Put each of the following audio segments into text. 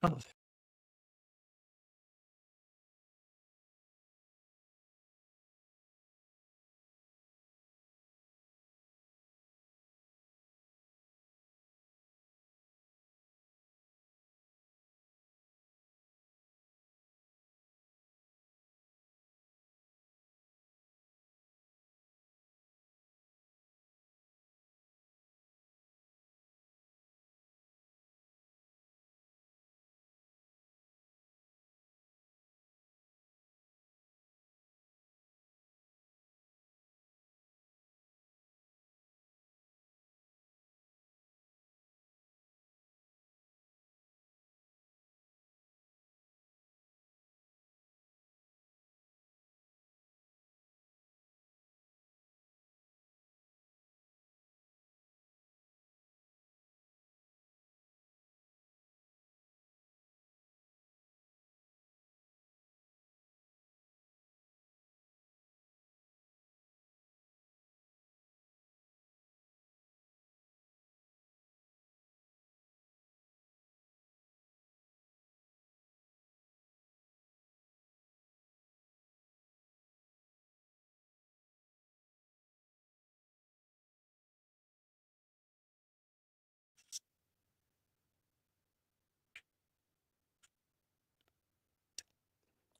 Oh,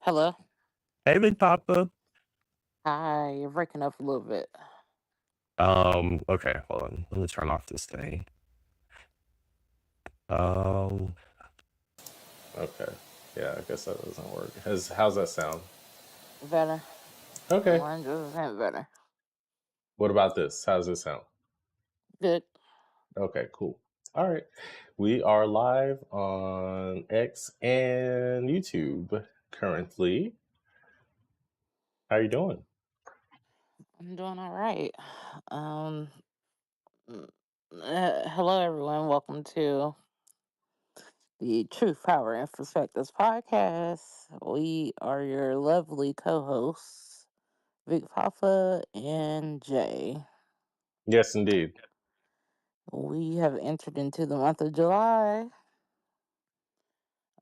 Hello. hey, Big Papa. Hi, you're breaking up a little bit. Okay, hold on. Let me turn off this thing. Um, okay. Yeah, I guess that doesn't work. How's that sound? Better. Okay. 100% better. What about this? How's this sound? Good. Okay, cool. All right. We are live on X and YouTube currently. How you doing? I'm doing all right. Um, Hello, everyone. Welcome to the Truth, Power, and Perspectives podcast. We are your lovely co hosts, Big Papa and Jay. Yes, indeed. We have entered into the month of July.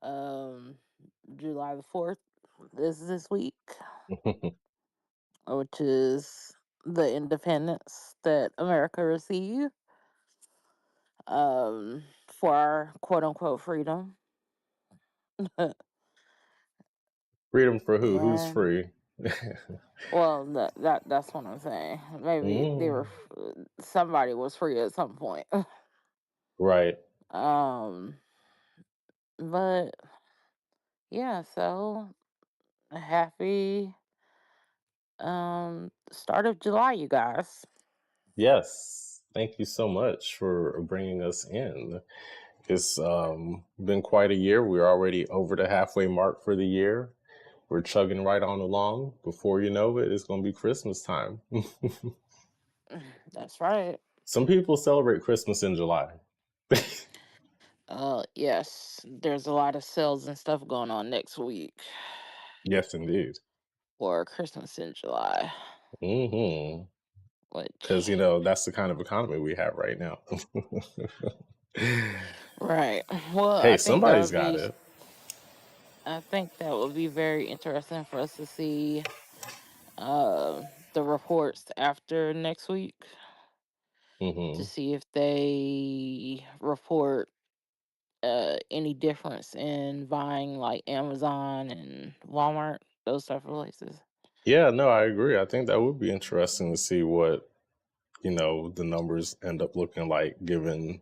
Um, July the 4th is this week, which is the independence that America received for our quote unquote freedom. Freedom for who? Who's And free? well, that's what I'm saying. Maybe Mm, somebody was free at some point. right. um, but yeah, so happy start of July, you guys. Yes. Thank you so much for bringing us in. It's been quite a year. We're already over the halfway mark for the year. We're chugging right on along. Before you know it, it's going to be Christmas time. That's right. Some people celebrate Christmas in July. Yes, there's a lot of sales and stuff going on next week Yes, indeed. for Christmas in July, Hmm. Because, which that's the kind of economy we have right now. right. Well, Hey, somebody's got it. I think that would be very interesting for us to see the reports after next week to Hmm. see if they report any difference in buying like Amazon and Walmart, those type of places. Yeah, no, I agree. I think that would be interesting to see what, the numbers end up looking like given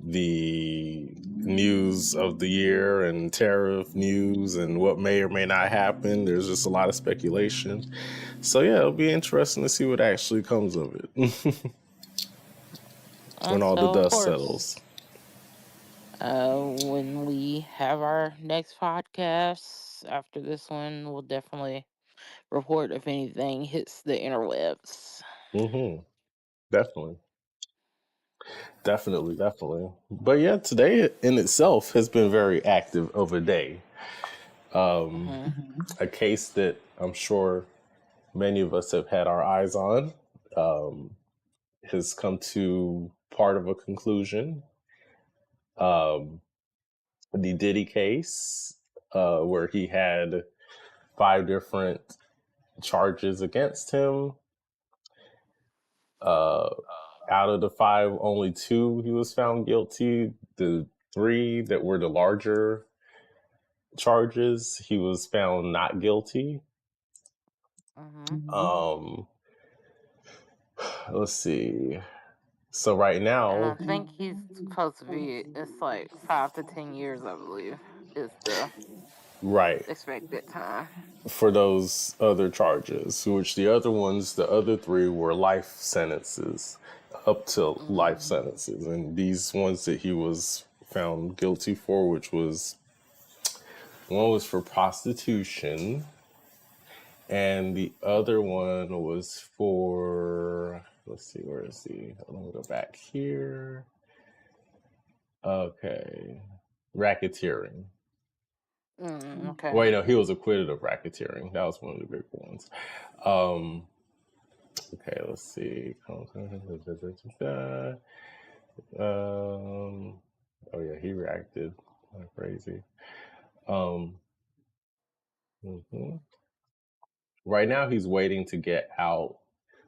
the news of the year and tariff news and what may or may not happen. There's just a lot of speculation. So, yeah, it'll be interesting to see what actually comes of it when all the So of dust course, settles. when we have our next podcast after this one, we'll definitely report if anything hits the interwebs. Hmm. Definitely. Definitely. Definitely. But yeah, today in itself has been very active of a day. Hmm. A case that I'm sure many of us have had our eyes on has come to part of a conclusion. the Diddy case, where he had 5 different charges against him. Uh, Out of the 5, only 2 he was found guilty. The 3 that were the larger charges, he was found not guilty. Mm-hmm. Um, let's see. So right And I now, think he's supposed to be, it's like 5 to 10 years, I believe, is the right, expected time. for those other charges, which the other ones, the other 3 were life sentences, up to life Mm-hmm. sentences. And these ones that he was found guilty for, which was one was for prostitution, and the other one was for, let's see, where is he? Let me go back here. Okay. Racketeering. Okay. Wait, no, he was acquitted of racketeering. That was one of the big ones. Um, okay, let's see. Oh yeah, he reacted like crazy. Um, mhm. Right now, he's waiting to get out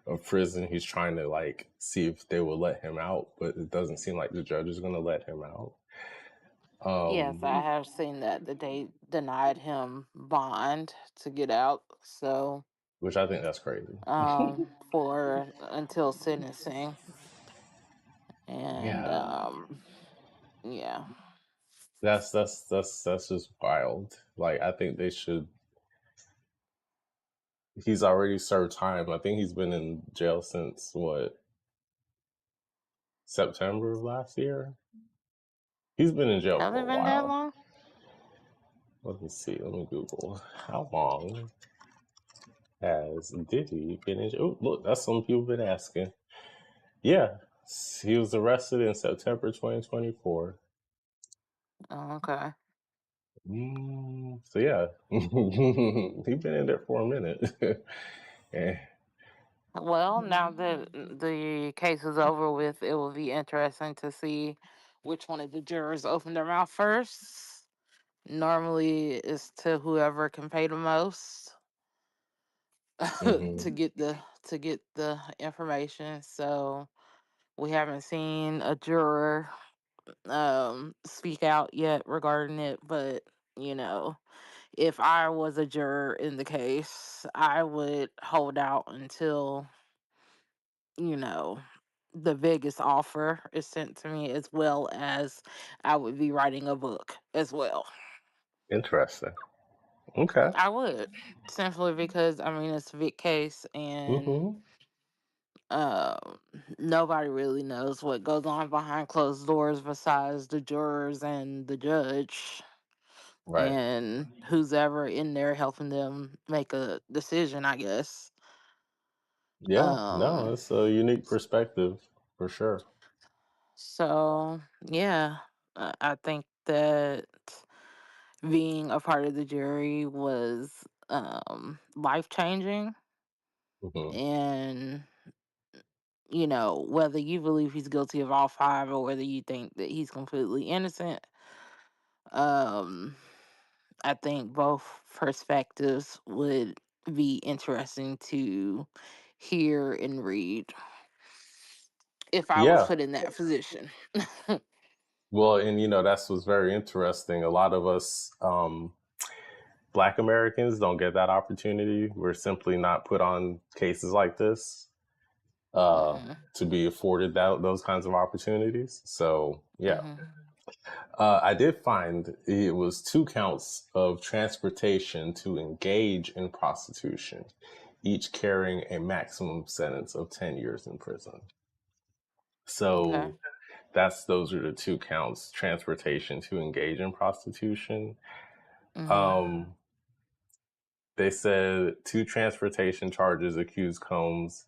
of prison. He's trying to like see if they will let him out, but it doesn't seem like the judge is going to let him out. Yes, Um, I have seen that they denied him bond to get out. So, which I think that's crazy. for until sentencing, and Yeah, yeah, that's just wild. Like I think they should. He's already served time. I think he's been in jail since what, September of last year. He's been in jail has for it a been that while. long? Let me see. Let me Google how long has Diddy been in jail. Oh, look, that's some people been asking. Yeah, he was arrested in September 2024. Oh, okay. So yeah, he's been in there for a minute. Eh, Well, now that the case is over with, it will be interesting to see which one of the jurors opened their mouth first. Normally, it's to whoever can pay the most mhm. to get the information. So we haven't seen a juror speak out yet regarding it, but you know, if I was a juror in the case, I would hold out until, you know, the biggest offer is sent to me, as well as I would be writing a book as well. Interesting. Okay. I would, simply because I mean it's a big case, and Hmm. um nobody really knows what goes on behind closed doors besides the jurors and the judge Right. and who's ever in there helping them make a decision, I guess. Yeah. No, um it's a unique perspective for sure. so yeah, I think that being a part of the jury was life changing. Hmm. And whether you believe he's guilty of all 5 or whether you think that he's completely innocent, um I think both perspectives would be interesting to hear and read if I was Yeah. put in that position. Well, and that's what's very interesting. A lot of us, Black Americans, don't get that opportunity. We're simply not put on cases like this Hmm. to be afforded those kinds of opportunities. So, yeah. Hmm. I did find it was 2 counts of transportation to engage in prostitution, each carrying a maximum sentence of 10 years in prison. Okay. So those are the 2 counts: transportation to engage in prostitution. Hmm. Um, they said 2 transportation charges accused Combs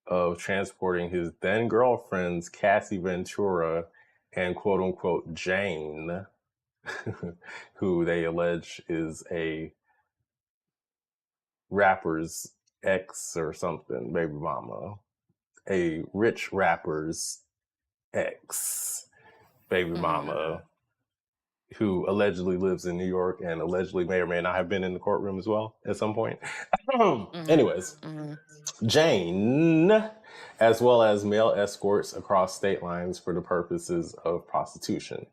of transporting his then girlfriend's Cassie Ventura and quote unquote Jane, who they allege is a rapper's ex or something, baby mama, a rich rapper's ex, baby Hmm. mama. who allegedly lives in New York and allegedly may or may not have been in the courtroom as well at some point. Mhm. Anyways, Mhm. Jane, as well as male escorts across state lines for the purposes of prostitution.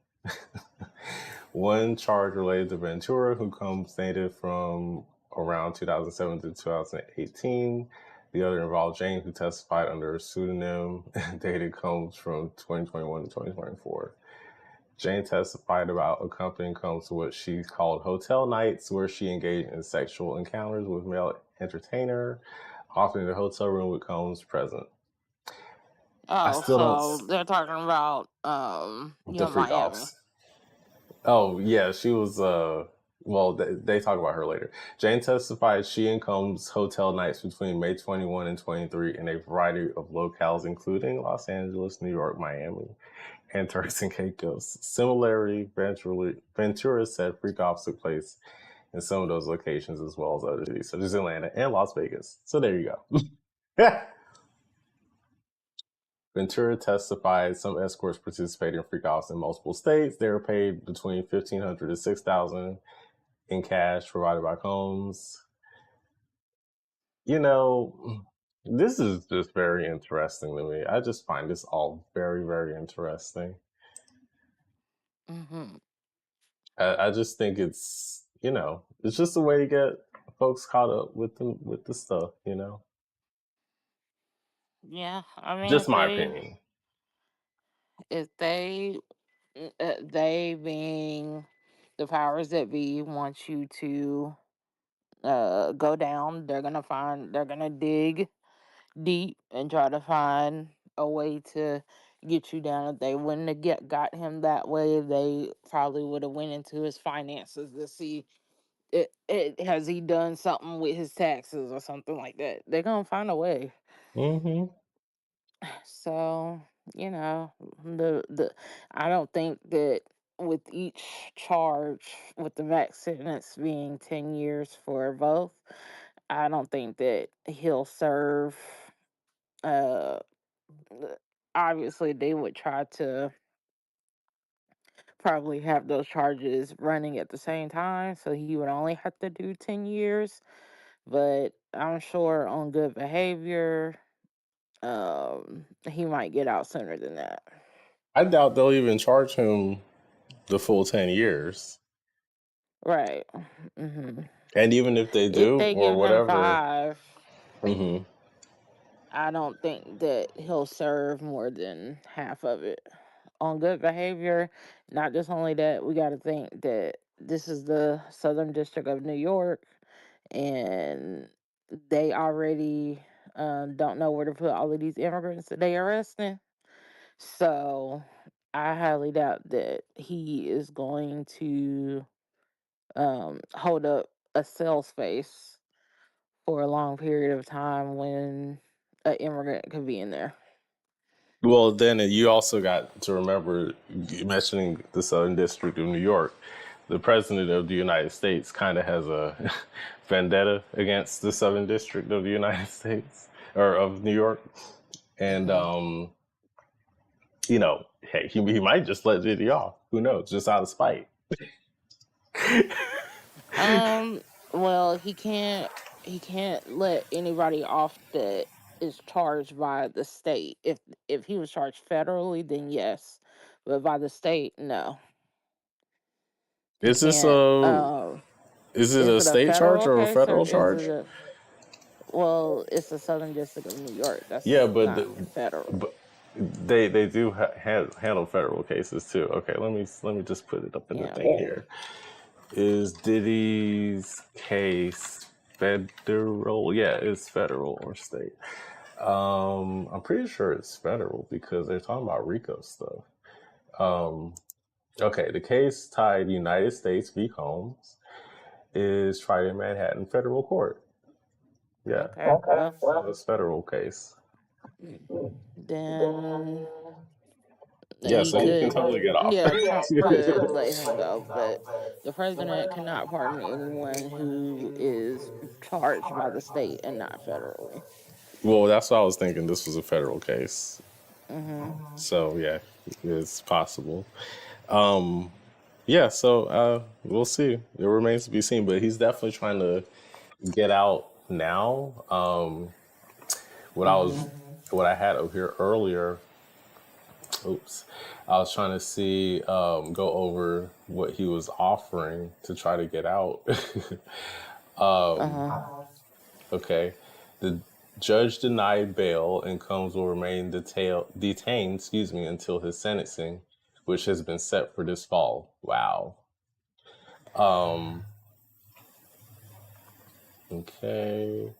One charge related to Ventura, who comes native from around 2007 to 2018. The other involved Jane, who testified under a pseudonym. Dated comes from 2021 to 2024. Jane testified about accompanying Combs to what she called hotel nights, where she engaged in sexual encounters with male entertainer, often in the hotel room with Combs present. I Oh, still don't. so they're talking about The freak Miami. offs. Oh yeah, she was. Well, they talk about her later. Jane testified she and Combs hotel nights between May 21 and 23 in a variety of locales, including Los Angeles, New York, Miami, and Turks and Caicos. Similarly, Ventura said freak offs took place in some of those locations as well as other cities, such as Atlanta and Las Vegas. So there you go. Ventura testified some escorts participated in freak offs in multiple states. They were paid between $1,500 to $6,000 in cash provided by Combs. You know, this is just very interesting to me. I just find this all very, very interesting. Mhm. I just think it's just a way to get folks caught up with the stuff. Yeah, I mean, Just my opinion. if they being the powers that be want you to go down, they're gonna dig deep and try to find a way to get you down. If they wouldn't have got him that way, they probably would have went into his finances to see it has he done something with his taxes or something like that. They're gonna find a way. Hmm. So, you know, the I don't think that with each charge, with the max sentence being 10 years for both, I don't think that he'll serve. Uh, Obviously, they would try to probably have those charges running at the same time, so he would only have to do 10 years. But I'm sure on good behavior, he might get out sooner than that. I doubt they'll even charge him the full 10 years. Right. Hmm. And even if they If do they or give him whatever, 5, hmm I don't think that he'll serve more than half of it. On good behavior, not just only that, we got to think that this is the Southern District of New York, and they already don't know where to put all of these immigrants that they arresting. So I highly doubt that he is going to hold up a cell space for a long period of time when an immigrant could be in there. well, then you also got to remember, mentioning the Southern District of New York, the President of the United States kind of has a vendetta against the Southern District of the United States or of New York. And, Hmm. hey, he might just let Diddy off. Who knows? Just out of spite. Um. Well, he can't let anybody off that is charged by the state. If he was charged federally, then yes, but by the state, no, he Is this can't. a is it Is a it a state charge federal or a case or federal is it charge? a? Well, it's the Southern District of New York. Yeah, That's but not federal. but they do handle federal cases too. Okay, let me just put it up in the Yeah. thing here. Is Diddy's case federal? Yeah, it's federal or state. I'm pretty sure it's federal because they're talking about RICO stuff. Um, okay, the case tied United States v. Combs is tried in Manhattan federal court. Yeah, Okay. Well, so it's federal case. then Yeah, he so he can could. totally get off. Yeah, Trump could let him go, but the president cannot pardon anyone who is charged by the state and not federally. Well, that's what I was thinking. This was a federal case, Hmm. so yeah, it's possible. yeah, so we'll see. It remains to be seen, but he's definitely trying to get out now. What I was, Mm-hmm. what I had over here earlier. Oops, I was trying to see, go over what he was offering to try to get out. Uh-huh. Okay, the judge denied bail, and Combs will remain detained, excuse me, until his sentencing, which has been set for this fall. Wow. Um, okay.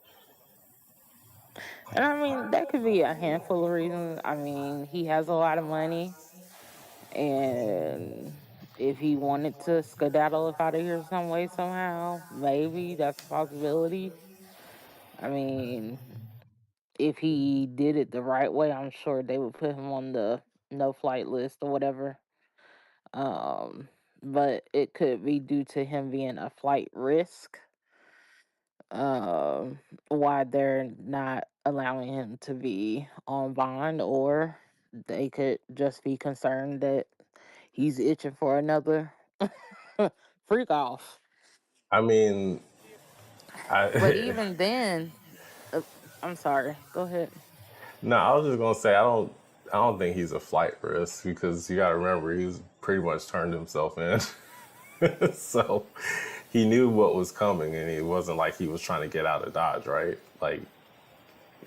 And I mean, that could be a handful of reasons. I mean, he has a lot of money, and if he wanted to skedaddle up out of here some way, somehow, maybe that's a possibility. I mean, if he did it the right way, I'm sure they would put him on the no flight list or whatever. Um, but it could be due to him being a flight risk. Um, why they're not allowing him to be on bond, or they could just be concerned that he's itching for another freak off. I mean, But I even then, uh, I'm sorry. Go ahead. no, I was just gonna say I don't think he's a flight risk because you got to remember he's pretty much turned himself in, so he knew what was coming, and it wasn't like he was trying to get out of Dodge, right? Like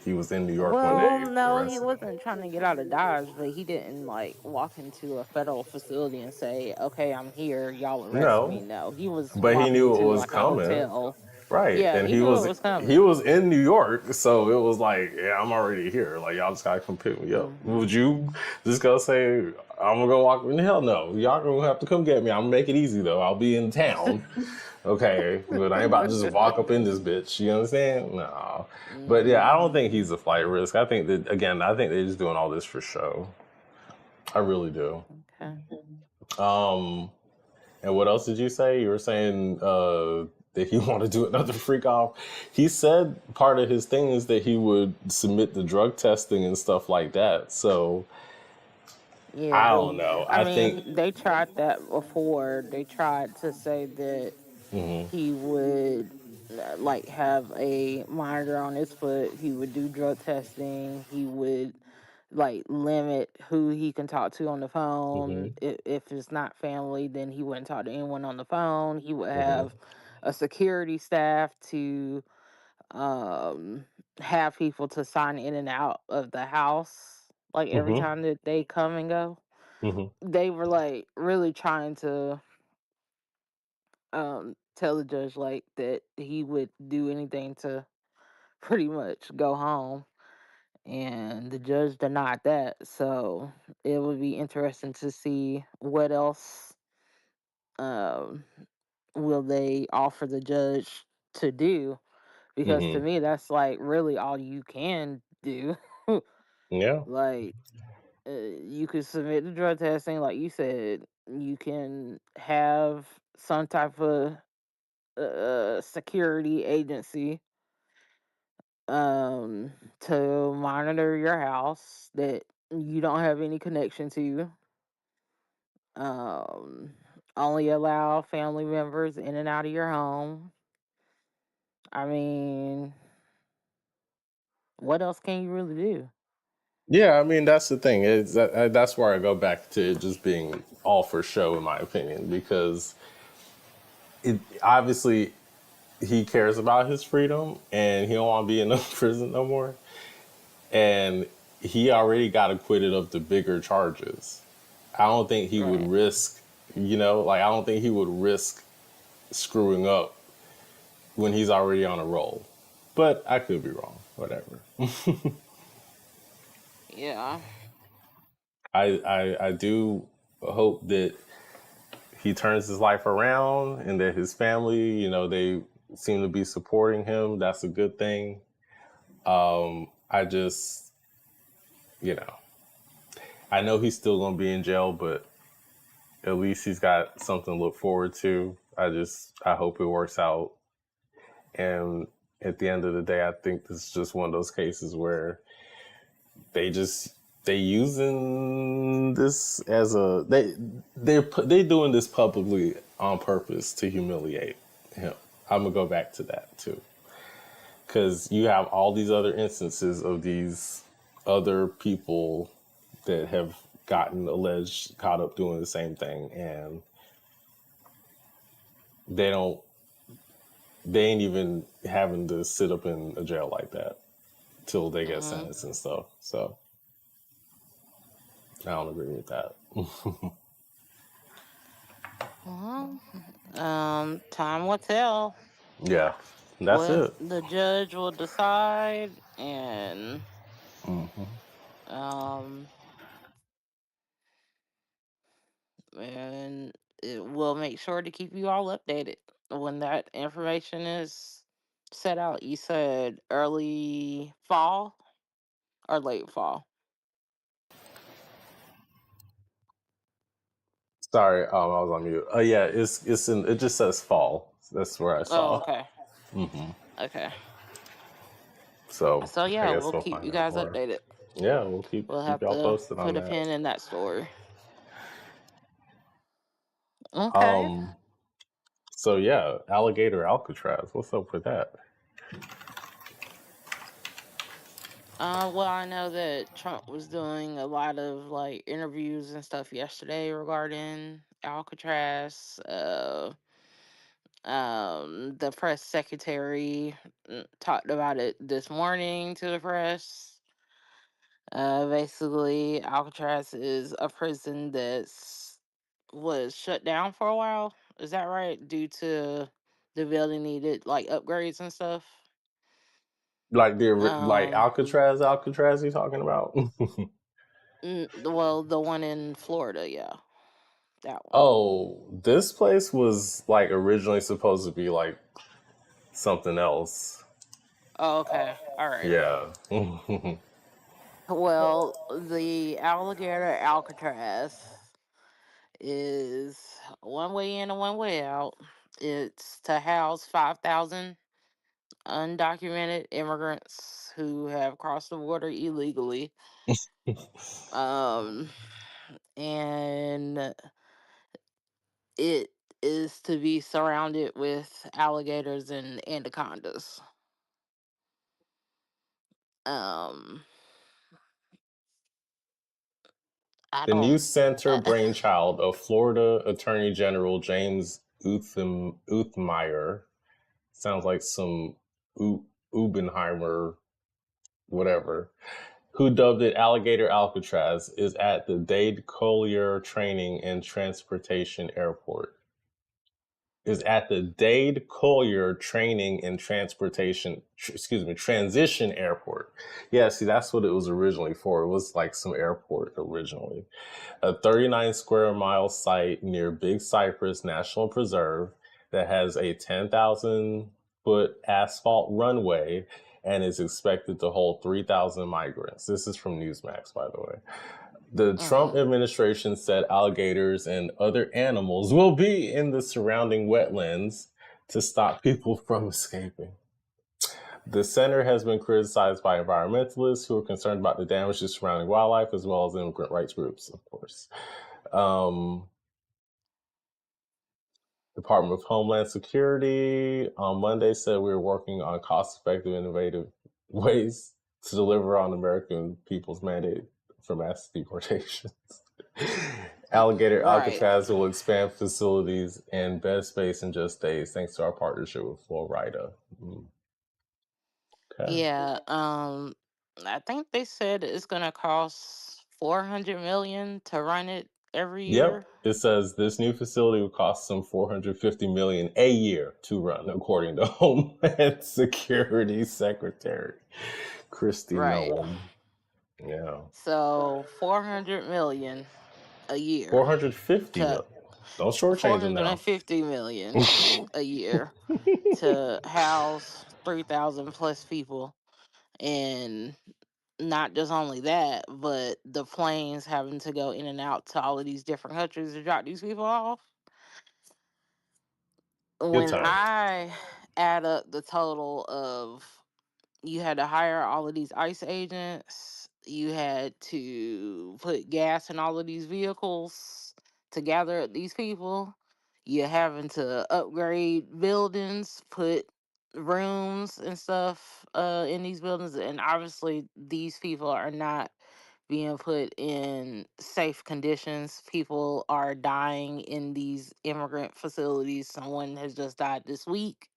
he was in New York when Well, they no, he arrested him. wasn't trying to get out of Dodge, but he didn't like walk into a federal facility and say, "Okay, I'm here. Y'all arrest me." No, No, he was but he walking knew it into was like a coming. hotel. Right, Yeah, and he he knew it was was he coming. was in New York, so it was like, yeah, I'm already here. Like y'all just gotta come pick me up. Hmm. Would you just go say I'm gonna go walk? Hell no, y'all gonna have to come get me. I'm gonna make it easy though. I'll be in town. Okay, but I ain't about to just walk up in this bitch. You understand? No, but yeah, I don't Hmm. think he's a flight risk. I think that again, I think they're just doing all this for show. I really do. Okay. Um, and what else did you say? You were saying that he wanted to do another freak off. He said part of his thing is that he would submit the drug testing and stuff like that. So I Yeah. don't know. I I think. mean, they tried that before. They tried to say that Mhm, he would like have a monitor on his foot. He would do drug testing. He would like limit who he can talk to on the phone. mhm, If it's not family, then he wouldn't talk to anyone on the phone. He would mhm, have a security staff to um have people to sign in and out of the house like every mhm, time that they come and go. mhm, They were like really trying to tell the judge like that he would do anything to pretty much go home, and the judge denied that. So it would be interesting to see what else um will they offer the judge to do, because to mhm. me that's like really all you can do. Yeah. Like you could submit the drug testing, like you said. You can have some type of security agency um to monitor your house that you don't have any connection to. um Only allow family members in and out of your home. I mean, what else can you really do? Yeah, I mean that's the thing. That's where I go back to it just being all for show, in my opinion, because it obviously he cares about his freedom and he don't want to be in the prison no more. And he already got acquitted of the bigger charges. I don't think he would Right. risk, like I don't think he would risk screwing up when he's already on a roll. But I could be wrong. Whatever. Yeah. I do hope that he turns his life around and that his family, they seem to be supporting him. That's a good thing. I just, you know, I know he's still going to be in jail, but at least he's got something to look forward to. I hope it works out. And at the end of the day, I think this is just one of those cases where they just they using this as a they doing this publicly on purpose to humiliate him. I'm gonna go back to that too, because you have all these other instances of these other people that have gotten alleged caught up doing the same thing, and they don't they ain't even having to sit up in a jail like that till they get Hmm. sentenced and stuff. So I don't agree with that. Well, time will tell. Yeah, that's What it. the judge will decide, um, and it will make sure to keep you all updated when that information is set out. You said early fall or late fall? Sorry, I was on mute. Yeah, it's in. It just says fall. That's where I Oh, saw. okay. Okay. So So I yeah, guess we'll we'll keep find you out guys more. updated. Yeah, we'll keep We'll keep have y'all to posted on put a that. pin in that story. Okay. Um. So yeah, Alligator Alcatraz. What's up with that? Well, I know that Trump was doing a lot of like interviews and stuff yesterday regarding Alcatraz. The press secretary talked about it this morning to the press. Basically, Alcatraz is a prison that's was shut down for a while. Is that right? Due to the building needed like upgrades and stuff. Like like Um, Alcatraz. You talking about? well, the one in Florida, yeah, that one. Oh, this place was like originally supposed to be like something else. Oh, okay, all right. Yeah. Well, the Alligator Alcatraz is one way in and one way out. It's to house 5,000 undocumented immigrants who have crossed the border illegally. Um, and it is to be surrounded with alligators and anacondas. Um, I The new don't. center, brainchild of Florida Attorney General James Uthmeyer, sounds like some Ubenheimer, whatever, who dubbed it Alligator Alcatraz, is at the Dade Collier Training and Transportation Airport. Is at the Dade Collier Training and Transition Airport. Yeah, see, that's what it was originally for. It was like some airport originally. A 39 square mile site near Big Cypress National Preserve that has a 10,000-foot asphalt runway and is expected to hold 3,000 migrants. This is from Newsmax, by the way. The Trump Mhm. administration said alligators and other animals will be in the surrounding wetlands to stop people from escaping. The center has been criticized by environmentalists who are concerned about the damage to surrounding wildlife as well as immigrant rights groups, of course. Um, Department of Homeland Security on Monday said we were working on cost-effective, innovative ways to deliver on American people's mandate for mass deportations. Alligator Right. Alcatraz will expand facilities and bed space in just days, thanks to our partnership with Florida. Okay. Yeah. I think they said it's gonna cost 400 million to run it every Yep. year. It says this new facility will cost some 450 million a year to run, according to Homeland Security Secretary Christy Right. Nolan. Yeah. So 400 million a year 450 to million. Don't four shortchange them hundred and now. fifty million a year to house 3,000 plus people, and not just only that, but the planes having to go in and out to all of these different countries to drop these people off. Good When time. I add up the total of you had to hire all of these ICE agents, You had to put gas in all of these vehicles to gather up these people. You're having to upgrade buildings, put rooms and stuff in these buildings, and obviously these people are not being put in safe conditions. People are dying in these immigrant facilities. Someone has just died this week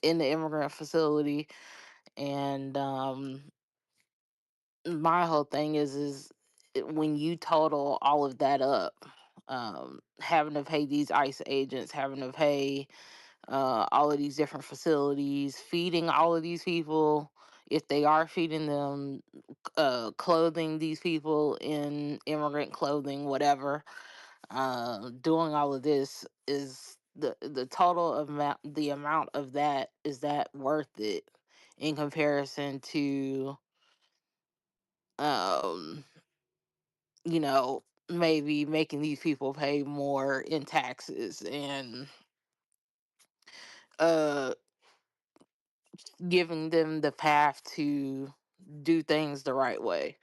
in the immigrant facility, and my whole thing when you total all of that up, having to pay these ICE agents, having to pay all of these different facilities, feeding all of these people, if they are feeding them, clothing these people in immigrant clothing, whatever, doing all of this, is the total amount, the amount of that, is that worth it in comparison to um you know, maybe making these people pay more in taxes and uh giving them the path to do things the right way.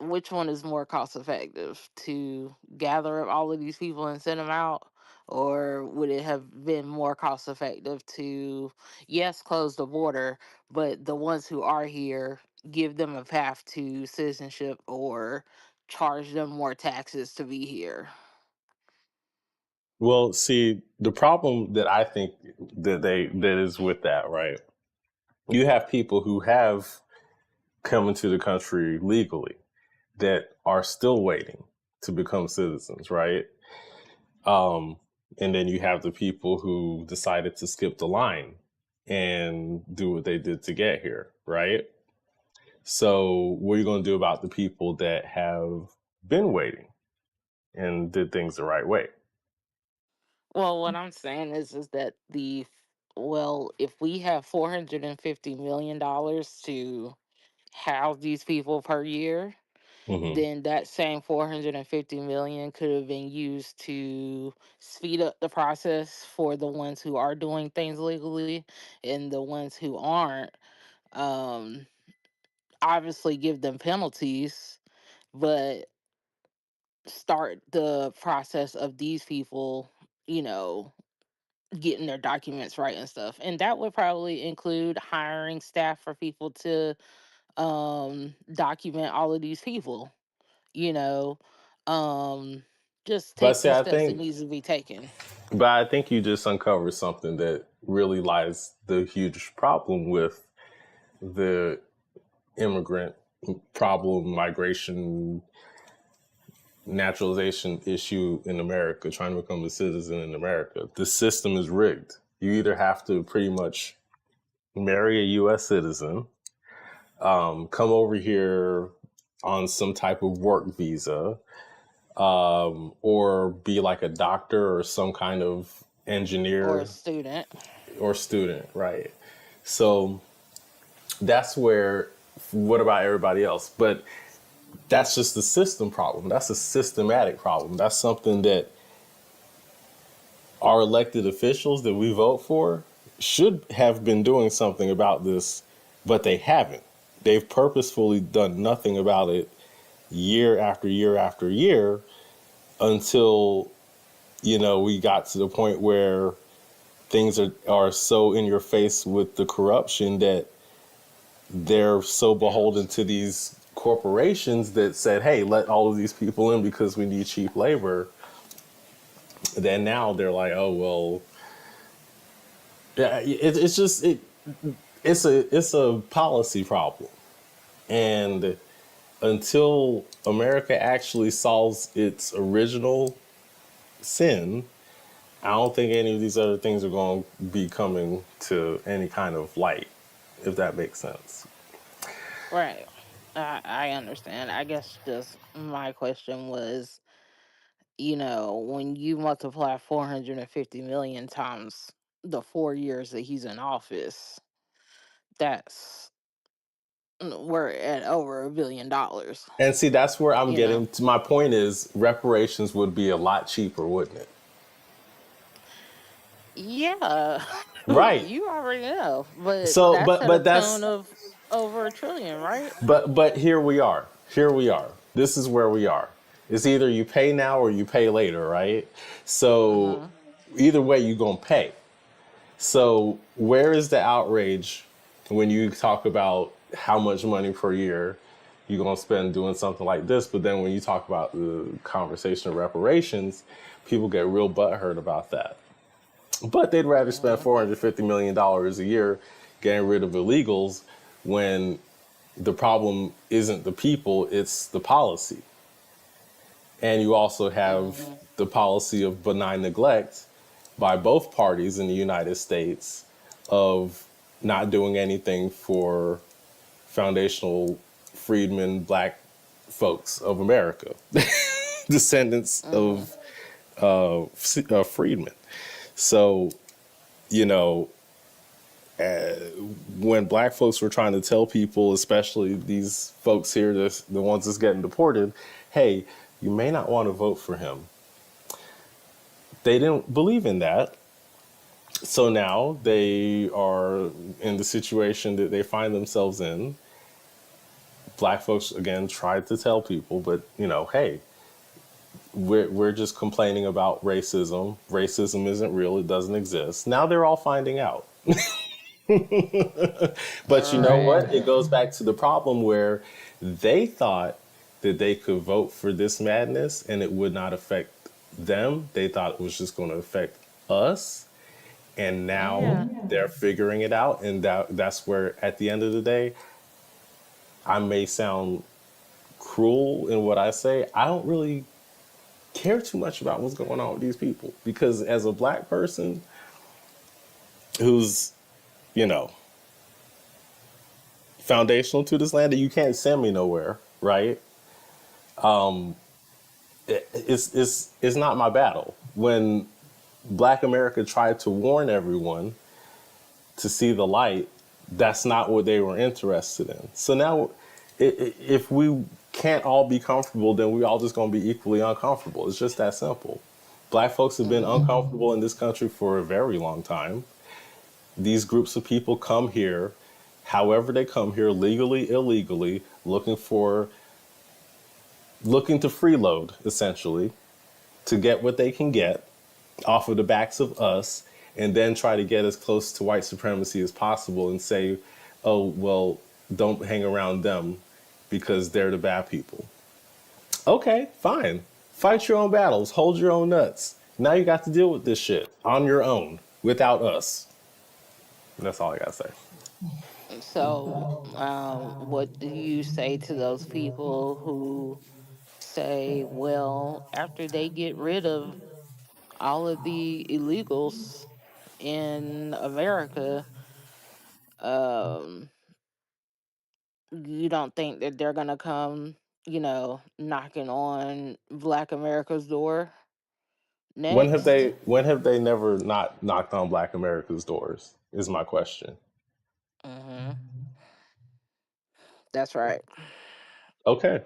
Which one is more cost effective, to gather up all of these people and send them out, or would it have been more cost effective to, yes, close the border, but the ones who are here, give them a path to citizenship, or charge them more taxes to be here? Well, see, the problem that I think that is with that, right? You have people who have come into the country legally that are still waiting to become citizens, right? Um, and then you have the people who decided to skip the line and do what they did to get here, right? So, what are you going to do about the people that have been waiting and did things the right way? Well, what I'm saying is that well, if we have $450 million to house these people per year, Hmm. then that same 450 million could have been used to speed up the process for the ones who are doing things legally, and the ones who aren't, um obviously give them penalties, but start the process of these people, you know, getting their documents right and stuff. And that would probably include hiring staff for people to document all of these people, you know, um just But take see, the steps that needs to be taken. I think you just uncovered something that really lies the huge problem with the immigrant problem, migration, naturalization issue in America, trying to become a citizen in America. The system is rigged. You either have to pretty much marry a U.S. citizen, come over here on some type of work visa, or be like a doctor or some kind of Or a engineer student. or student, right? So that's where, what about everybody else? But that's just the system problem. That's a systematic problem. That's something that our elected officials that we vote for should have been doing something about this, but they haven't. They've purposefully done nothing about it year after year after year until, we got to the point where things are so in your face with the corruption that they're so beholden to these corporations that said, hey, let all of these people in because we need cheap labor. Then now they're like, oh, well, yeah, it's just, it's a policy problem. And until America actually solves its original sin, I don't think any of these other things are going to be coming to any kind of light, if that makes sense. Right. I understand. I guess just my question was, when you multiply 450 million times the 4 years that he's in office, that's, we're at over $1 billion, And see, that's where I'm you know? getting to. My point is, reparations would be a lot cheaper, wouldn't it? Yeah, Right. you already know, but So, that's but at a but tune that's of. over a trillion, right? But here we are. Here we are. This is where we are. It's either you pay now or you pay later, right? So Mm-hmm. either way, you're gonna pay. So where is the outrage when you talk about how much money per year you're gonna spend doing something like this? But then when you talk about the conversation of reparations, people get real butthurt about that. But they'd rather spend Mm-hmm. $450 million a year getting rid of illegals when the problem isn't the people, it's the policy. And you also have Mm-hmm. the policy of benign neglect by both parties in the United States of not doing anything for foundational freedmen, black folks of America, descendants Mm-hmm. of freedmen. So, you know, when black folks were trying to tell people, especially these folks here, the ones that's getting deported, hey, you may not want to vote for him. They didn't believe in that. So now they are in the situation that they find themselves in. Black folks, again, tried to tell people, but, hey, we're just complaining about racism. Racism isn't real, it doesn't exist. Now they're all finding out. But you know Right. what? It goes back to the problem where they thought that they could vote for this madness and it would not affect them. They thought it was just going to affect us. And now Yeah. they're figuring it out. And that's where, at the end of the day, I may sound cruel in what I say. I don't really care too much about what's going on with these people because as a black person who's, you know, foundational to this land, that you can't send me nowhere, right? It's not my battle. When Black America tried to warn everyone to see the light, that's not what they were interested in. So now, if we can't all be comfortable, then we all just gonna be equally uncomfortable. It's just that simple. Black folks have been Mm-hmm. uncomfortable in this country for a very long time. These groups of people come here, however they come here, legally, illegally, looking to freeload, essentially, to get what they can get off of the backs of us, and then try to get as close to white supremacy as possible and say, oh, well, don't hang around them because they're the bad people. Okay, fine. Fight your own battles, hold your own nuts. Now you got to deal with this shit on your own without us. That's all I gotta say. So, what do you say to those people who say, well, after they get rid of all of the illegals in America, um, you don't think that they're gonna come, knocking on Black America's door next? When have they never not knocked on Black America's doors? Is my question. Hmm. That's right. Okay.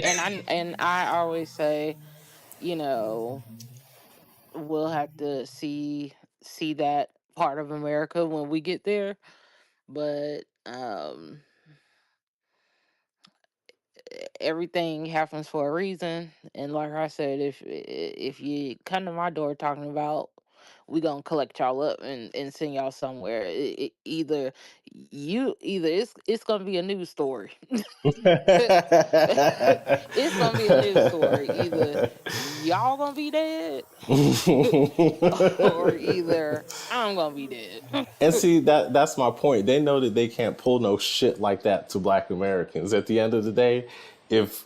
And I always say, you know, we'll have to see that part of America when we get there. But everything happens for a reason, and like I said, if you come to my door talking about we gonna collect y'all up and send y'all somewhere, either it's gonna be a news story. It's gonna be a news story. Either y'all gonna be dead, or either I'm gonna be dead. And see, that's my point. They know that they can't pull no shit like that to Black Americans. At the end of the day, if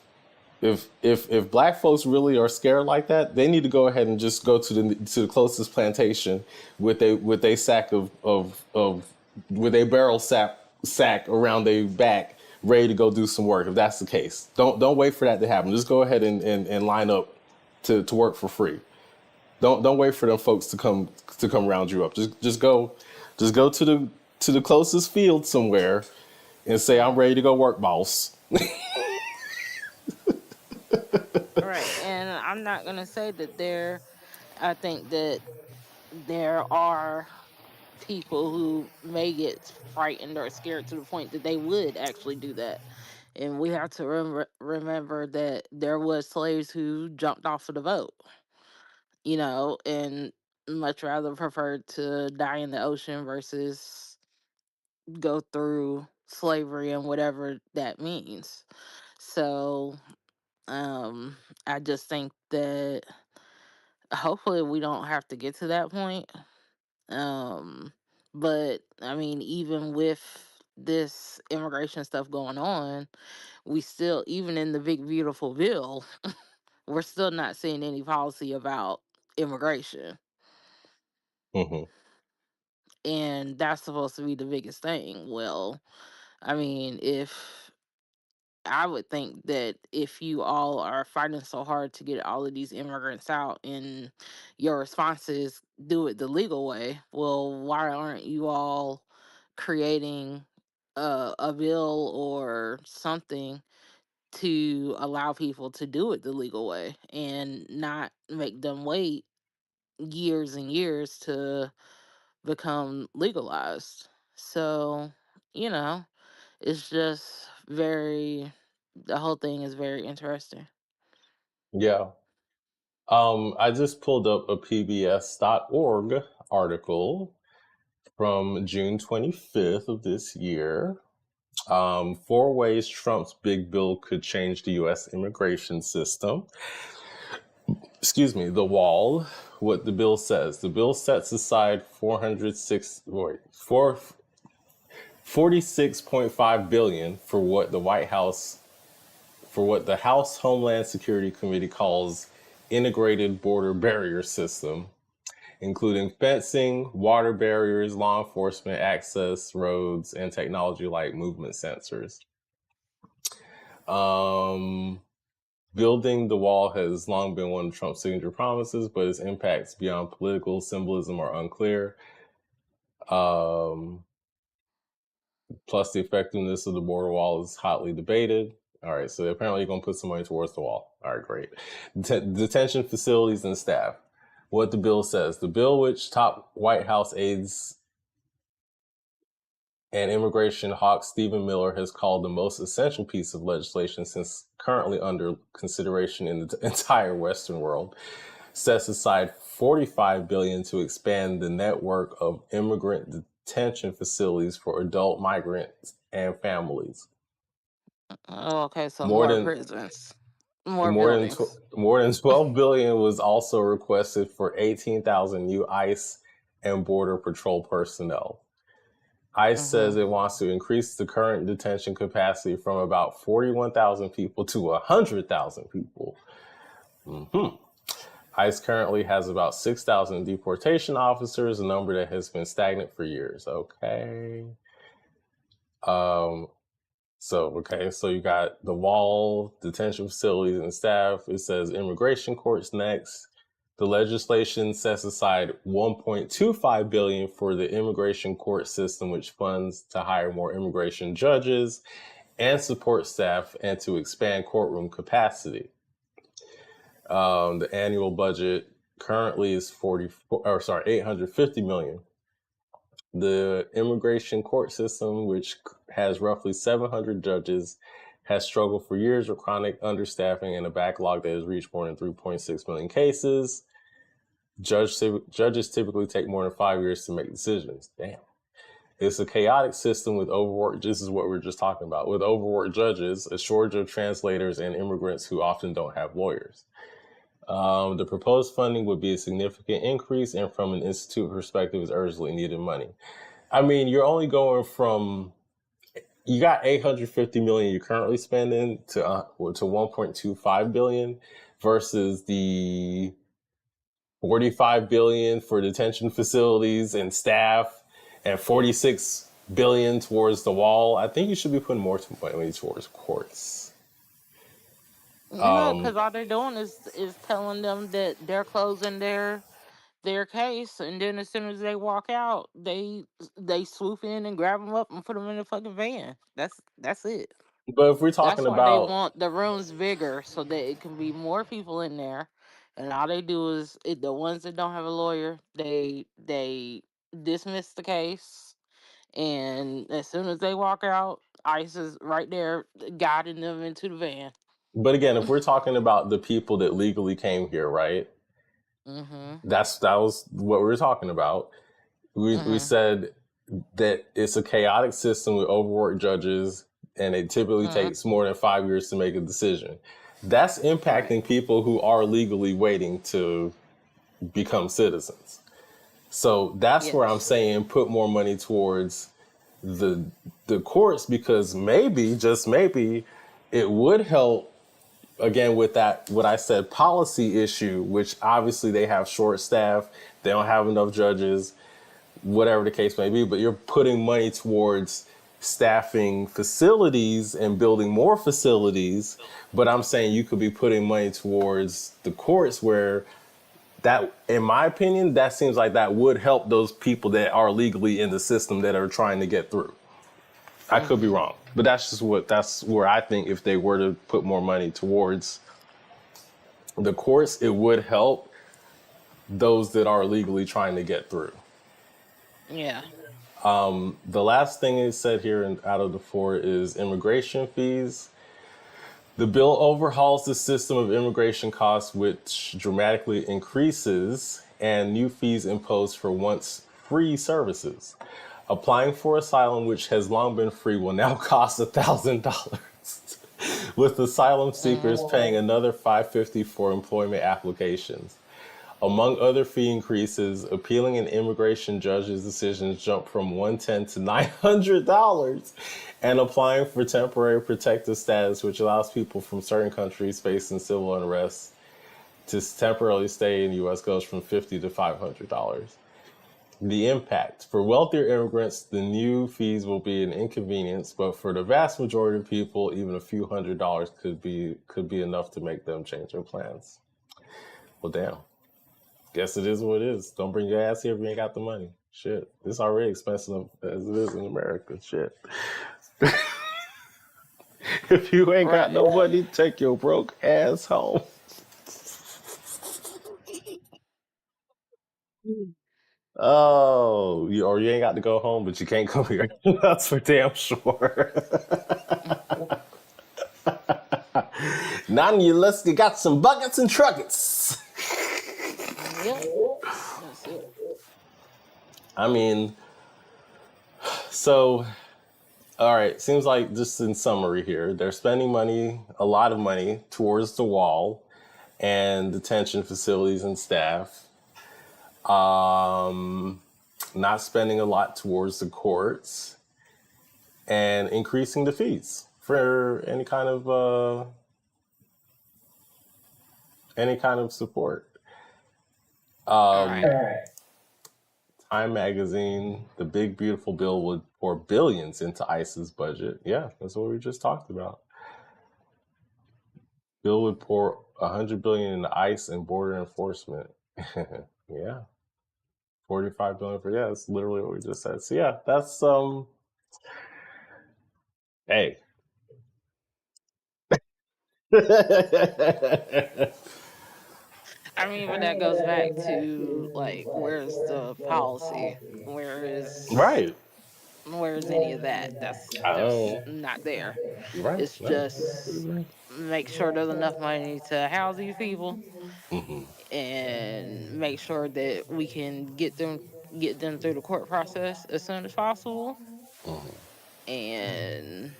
if Black folks really are scared like that, they need to go ahead and just go to the closest plantation with a sack of with a barrel sack around their back, ready to go do some work. If that's the case, don't wait for that to happen. Just go ahead and line up to work for free. Don't wait for them folks to come round you up. Just go to the closest field somewhere and say, I'm Mhm. ready to go work, boss. Right, and I'm not gonna say that there. I think that there are. people who may get frightened or scared to the point that they would actually do that. And we have to remember that there was slaves who jumped off of the boat, and much rather preferred to die in the ocean versus go through slavery and whatever that means. So, I just think that hopefully we don't have to get to that point. Um, but I mean, even with this immigration stuff going on, we still, even in the big beautiful bill, we're still not seeing any policy about immigration. Hmm. And that's supposed to be the biggest thing. Well, I mean, if I would think that if you all are fighting so hard to get all of these immigrants out and your response is do it the legal way, well, why aren't you all creating a bill or something to allow people to do it the legal way and not make them wait years and years to become legalized? So, you know, it's just very the whole thing is very interesting. Yeah. I just pulled up a PBS.org article from June 25th of this year. Four ways Trump's big bill could change the U.S. immigration system. Excuse me, the wall. What the bill says. The bill sets aside 46.5 billion for what the House Homeland Security Committee calls integrated border barrier system, including fencing, water barriers, law enforcement, access roads, and technology like movement sensors. Um, Building the wall has long been one of Trump's signature promises, but its impacts beyond political symbolism are unclear. Um, Plus, the effectiveness of the border wall is hotly debated. All right, so apparently you're going to put some money towards the wall. All right, great. Detention facilities and staff. What the bill says. The bill, which top White House aides and immigration hawk Stephen Miller has called the most essential piece of legislation since currently under consideration in the entire Western world, sets aside 45 billion dollars to expand the network of immigrant detention facilities for adult migrants and families. Oh, okay, so More more than prisons, more buildings. more than 12 billion was also requested for 18,000 new ICE and border patrol personnel. ICE Hmm. says it wants to increase the current detention capacity from about 41,000 people to 100,000 people. Hmm. ICE currently has about 6,000 deportation officers, a number that has been stagnant for years. Okay. Um, so you got the wall, detention facilities, and staff. It says immigration courts next. The legislation sets aside 1.25 billion for the immigration court system, which funds to hire more immigration judges and support staff and to expand courtroom capacity. The annual budget currently is 850 million. The immigration court system, which has roughly 700 judges, has struggled for years with chronic understaffing and a backlog that has reached more than 3.6 million cases. Judges typically take more than 5 years to make decisions. Damn. It's a chaotic system with overworked. This is what we were just talking about. With overworked judges, a shortage of translators, and immigrants who often don't have lawyers. The proposed funding would be a significant increase, and from an institute perspective, is urgently needed money. I mean, you're only going from you got 850 million you're currently spending to 1.25 billion versus the 45 billion for detention facilities and staff and 46 billion towards the wall. I think you should be putting more money towards courts. Because all they're doing is telling them that they're closing their case, and then as soon as they walk out, they swoop in and grab them up and put them in the fucking van. That's it. But if we're talking That's why they about, want the rooms bigger so that it can be more people in there. And all they do is the ones that don't have a lawyer, they dismiss the case, and as soon as they walk out, ICE is right there guiding them into the van. But again, if we're talking about the people that legally came here, right? Mhm. That was what we were talking about. We Mhm. said that it's a chaotic system with overworked judges, and it typically Mhm. takes more than 5 years to make a decision. That's Right. impacting people who are legally waiting to become citizens. So that's where I'm Yes. saying put more money towards the the courts, because maybe, just maybe, it would help again with that what I said policy issue, which obviously they have short staff, they don't have enough judges, whatever the case may be, but you're putting money towards staffing facilities and building more facilities. But I'm saying you could be putting money towards the courts, where that, in my opinion, that seems like that would help those people that are legally in the system that are trying to get through. I could be Mhm. wrong, but that's where I think if they were to put more money towards the courts, it would help those that are legally trying to get through. Yeah. The last thing it said here out of the four is immigration fees. The bill overhauls the system of immigration costs, which dramatically increases, and new fees imposed for once free services. Applying for asylum, which has long been free, will now cost $1,000, with asylum seekers Mhm. paying another $550 for employment applications. Among other fee increases, appealing an immigration judge's decisions jump from $110 to $900, and applying for temporary protective status, which allows people from certain countries facing civil unrest to temporarily stay in the U.S., goes from $50 to $500. The impact for wealthier immigrants, the new fees will be an inconvenience, but for the vast majority of people, even a few $100s could be enough to make them change their plans. Well, damn. Guess it is what it is. Don't bring your ass here if you ain't got the money. Shit. It's already expensive as it is in America. Shit. If you ain't got Right. no money, take your broke ass home. Oh, or you ain't got to go home, but you can't come here. That's for damn sure. Not unless you got some buckets and truckets. Yep. That's it. I mean, so, all right, seems like, just in summary here, they're spending money, a lot of money, towards the wall and detention facilities and staff. Not spending a lot towards the courts, and increasing the fees for any kind of support. All right. Time magazine, the big beautiful bill would pour billions into ICE's budget. Yeah, that's what we just talked about. Bill would pour 100 billion into ICE and border enforcement. Yeah, 45 billion for, yeah. That's literally what we just said. So yeah, that's hey. I mean, but that goes back to like, where's the policy? Where is Right. where's any of that? That's Oh, not there. right. It's Right. just make sure there's enough money to house these people, Mm-hmm. and make sure that we can get them through the court process as soon as possible, and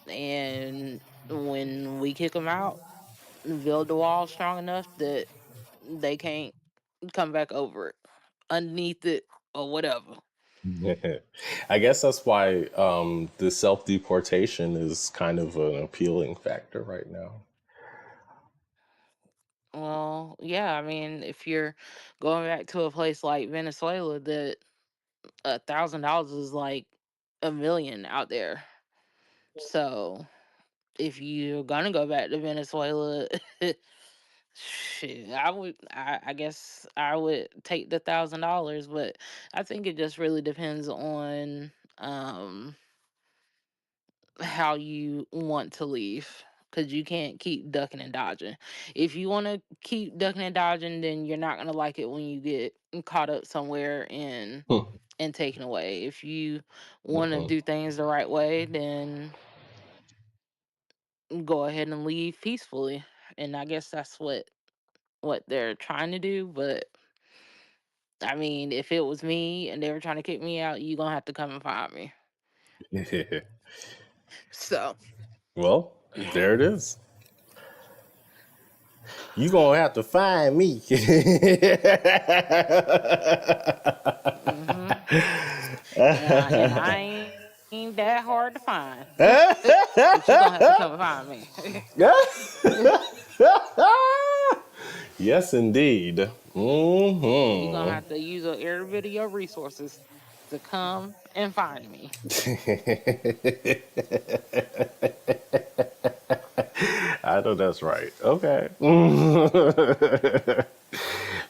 and when we kick them out, build the wall strong enough that they can't come back over it, underneath it, or whatever. I guess that's why the self deportation is kind of an appealing factor right now. Well, yeah, I mean, if you're going back to a place like Venezuela, that $1,000 is like a million out there. So if you're gonna go back to Venezuela, shit, I guess I would take the $1,000, but I think it just really depends on how you want to leave. because you can't keep ducking and dodging. If you want to keep ducking and dodging, then you're not gonna like it when you get caught up somewhere and taken away. If you want to Mhm. do things the right way, then go ahead and leave peacefully. And I guess that's what they're trying to do. But I mean, if it was me and they were trying to kick me out, you gonna have to come and find me. So, Well, there it is. You gonna have to find me. hmm and I ain't that hard to find, but you gonna have to come and find me. Yes, indeed. You gonna Hmm. have to use every bit of your resources to come and find me. I know that's right. Okay.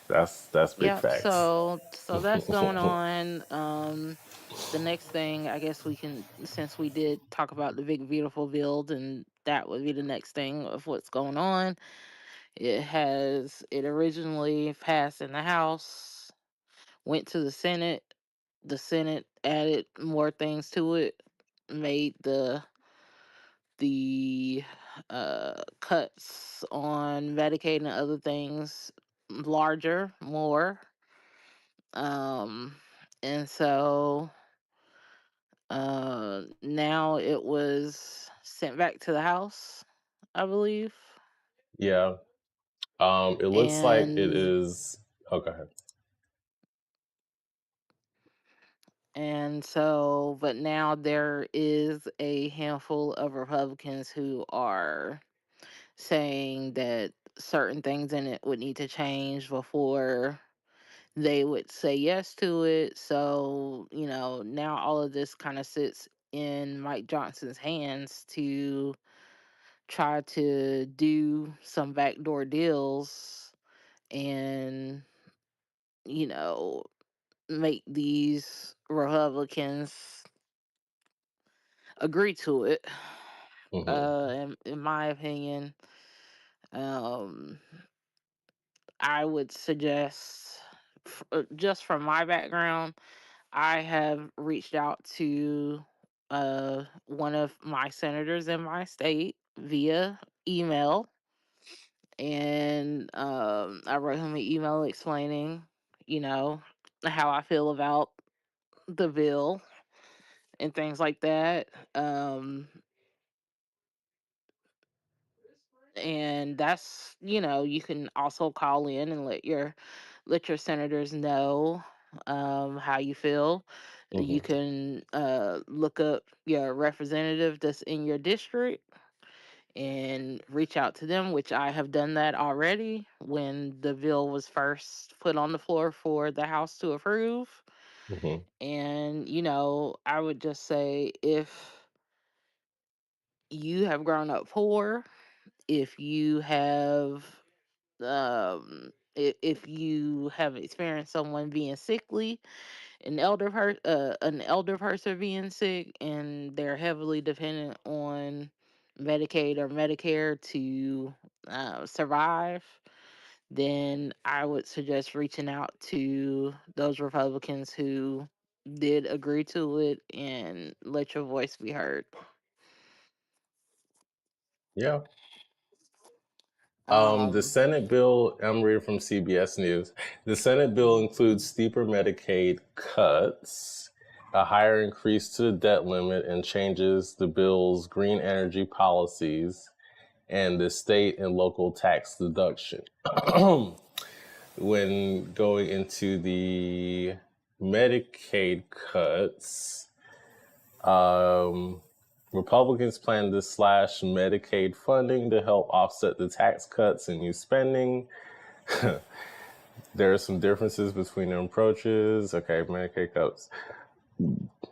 That's big Yep. facts. So that's going on. The next thing, I guess we can, since we did talk about the big beautiful build, and that would be the next thing of what's going on. It originally passed in the House, went to the Senate. The Senate added more things to it, made the cuts on Medicaid and other things larger, more. Um, and so now it was sent back to the House, I believe. Yeah. It looks like it And is. Oh, go ahead. but now there is a handful of Republicans who are saying that certain things in it would need to change before they would say yes to it. So, now all of this kind of sits in Mike Johnson's hands to try to do some backdoor deals and, you know, make these Republicans agree to it. Hmm. In my opinion, um, I would suggest, just from my background, I have reached out to one of my senators in my state via email, and I wrote him an email explaining, you know, how I feel about the bill and things like that. And that's, you can also call in and let your senators know how you feel. You Hmm. can look up your representative that's in your district and reach out to them, which I have done that already when the bill was first put on the floor for the House to approve. Hmm. And, I would just say, if you have grown up poor, if you have if you have experienced someone being sickly, an elder person being sick, and they're heavily dependent on Medicaid or Medicare to survive, then I would suggest reaching out to those Republicans who did agree to it and let your voice be heard. Yeah. The um Senate bill, I'm reading from CBS News. The Senate bill mhm. includes steeper Medicaid cuts, a higher increase to the debt limit, and changes the bill's green energy policies and the state and local tax deduction. When going into the Medicaid cuts, um, Republicans plan to slash Medicaid funding to help offset the tax cuts and new spending. There are some differences between the approaches. Okay, Medicaid cuts.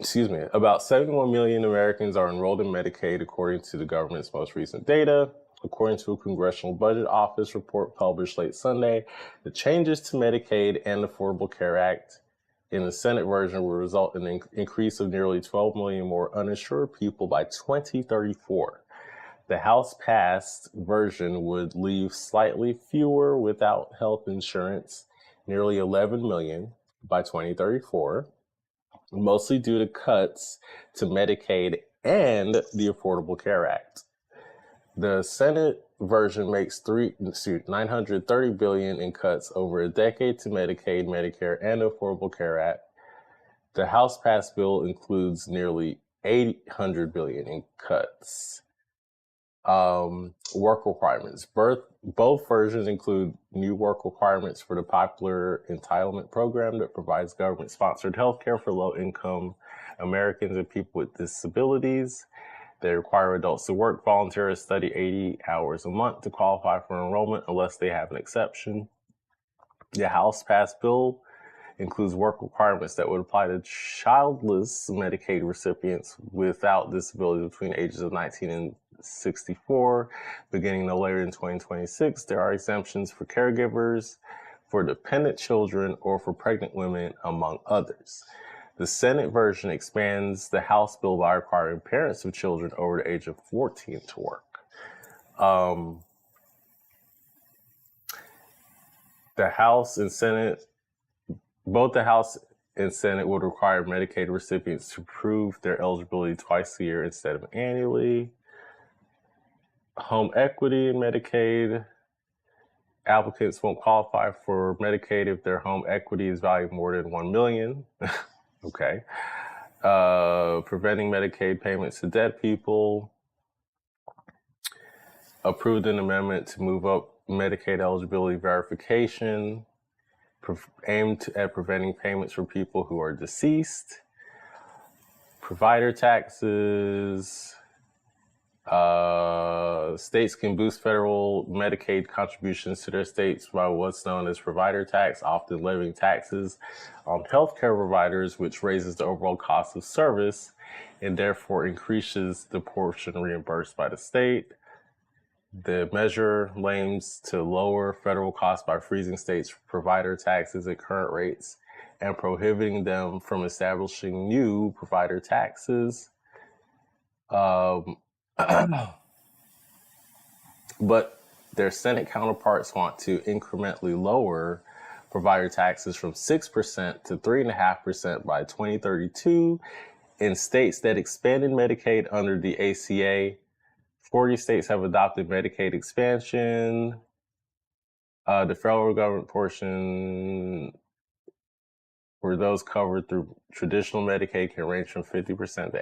Excuse me. About 71 million Americans are enrolled in Medicaid, according to the government's most recent data. According to a Congressional Budget Office report published late Sunday, the changes to Medicaid and the Affordable Care Act in the Senate version will result in an increase of nearly 12 million more uninsured people by 2034. The House passed version would leave slightly fewer without health insurance, nearly 11 million by 2034, mostly due to cuts to Medicaid and the Affordable Care Act. The Senate version makes 930 billion in cuts over a decade to Medicaid, Medicare, and the Affordable Care Act. The House passed bill includes nearly 800 billion in cuts. Work requirements. Both versions include new work requirements for the popular entitlement program that provides government-sponsored health care for low-income Americans and people with disabilities. They require adults to work, volunteer, or study 80 hours a month to qualify for enrollment unless they have an exception. The House passed bill includes work requirements that would apply to childless Medicaid recipients without disabilities between ages of 19 and 64. Beginning no later than 2026, there are exemptions for caregivers, for dependent children, or for pregnant women, among others. The Senate version expands the House bill by requiring parents of children over the age of 14 to work. The House and Senate Both the House and Senate would require Medicaid recipients to prove their eligibility twice a year instead of annually. Home equity in Medicaid. Applicants won't qualify for Medicaid if their home equity is valued more than $1 million. Okay. Preventing Medicaid payments to dead people. Approved an amendment to move up Medicaid eligibility verification. Aimed at preventing payments for people who are deceased. Provider taxes. States can boost federal Medicaid contributions to their states by what's known as provider tax, often levying taxes on healthcare providers, which raises the overall cost of service and therefore increases the portion reimbursed by the state. The measure aims to lower federal costs by freezing states' provider taxes at current rates and prohibiting them from establishing new provider taxes. But their Senate counterparts want to incrementally lower provider taxes from 6% to 3.5% by 2032 in states that expanded Medicaid under the ACA. 40 states have adopted Medicaid expansion. The federal government portion for those covered through traditional Medicaid can range from 50% to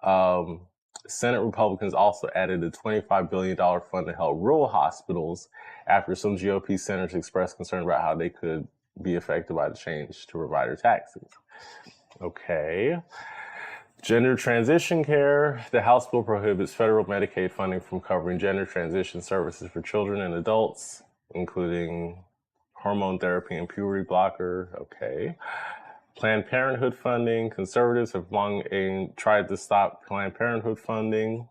80%. Senate Republicans also added a $25 billion fund to help rural hospitals after some GOP senators expressed concern about how they could be affected by the change to provider taxes. Okay. Gender transition care. The House bill prohibits federal Medicaid funding from covering gender transition services for children and adults, including hormone therapy and puberty blocker. Okay. Planned Parenthood funding. Conservatives have long tried to stop Planned Parenthood funding.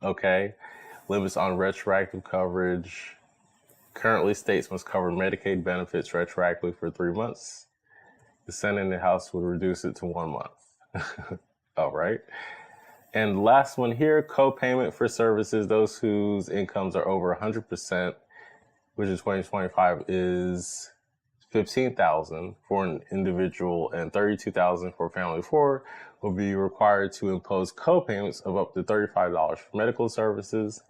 Okay. Limits on retroactive coverage. Currently, states must cover Medicaid benefits retroactively for 3 months. The Senate and the House would reduce it to 1 month. All right. And last one here, co-payment for services. Those whose incomes are over 100%, which in 2025 is $15,000 for an individual and $32,000 for a family of four, will be required to impose co-payments of up to $35 for medical services.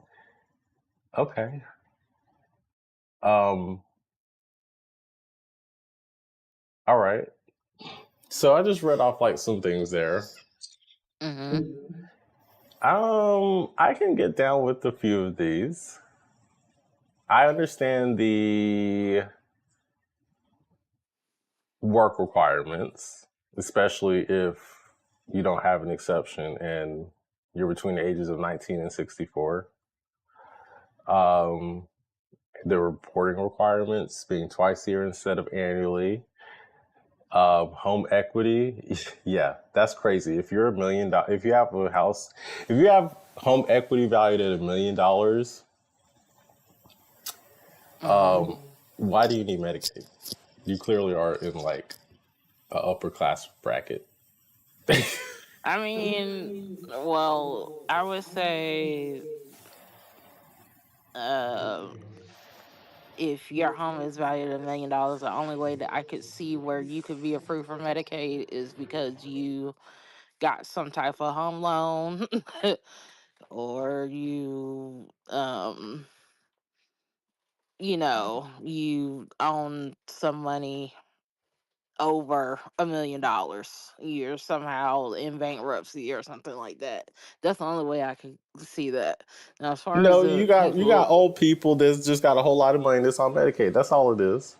Okay. All right. So I just read off like some things there. Mm-hmm. I can get down with a few of these. I understand the work requirements, especially if you don't have an exception and you're between the ages of 19 and 64. The reporting requirements being twice a year instead of annually. Home equity, yeah, that's crazy. If you're if you have a house, if you have home equity valued at $1 million, why do you need Medicaid? You clearly are in like an upper class bracket. I mean, well, I would say, uh, if your home is valued at $1 million, the only way that I could see where you could be approved for Medicaid is because you got some type of home loan, or you own some money over $1 million. You're somehow in bankruptcy or something like that. That's the only way I can see that. Now, as far as No, the you got people, old people that's just got a whole lot of money that's on Medicaid. That's all it is.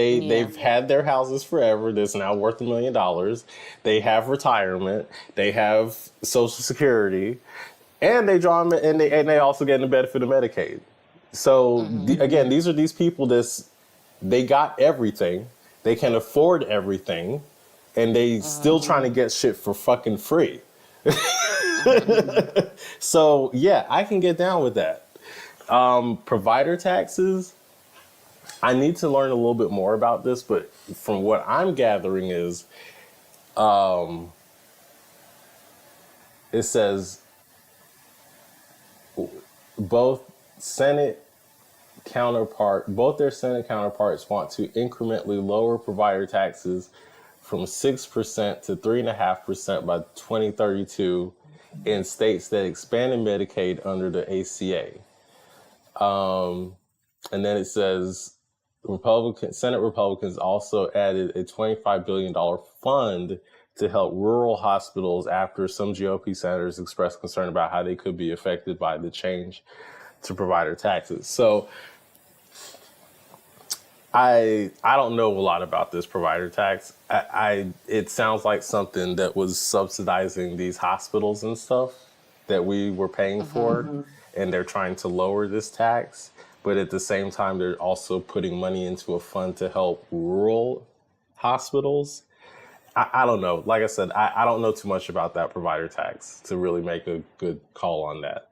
yeah, They've had their houses forever. That's now worth $1 million. They have retirement. They have Social Security, and they draw them, and they also get the benefit of Medicaid. So hmm again, these are these people that's they got everything. They can afford everything, and they hmm still trying to get shit for fucking free. hmm So yeah, I can get down with that. Provider taxes. I need to learn a little bit more about this, but from what I'm gathering is it says both Senate both their Senate counterparts want to incrementally lower provider taxes from 6% to 3.5% by 2032 in states that expanded Medicaid under the ACA. And then it says Senate Republicans also added a $25 billion fund to help rural hospitals after some GOP senators expressed concern about how they could be affected by the change to provider taxes. So I don't know a lot about this provider tax. It sounds like something that was subsidizing these hospitals and stuff that we were paying hmm for, and they're trying to lower this tax. But at the same time, they're also putting money into a fund to help rural hospitals. I don't know. Like I said, I don't know too much about that provider tax to really make a good call on that.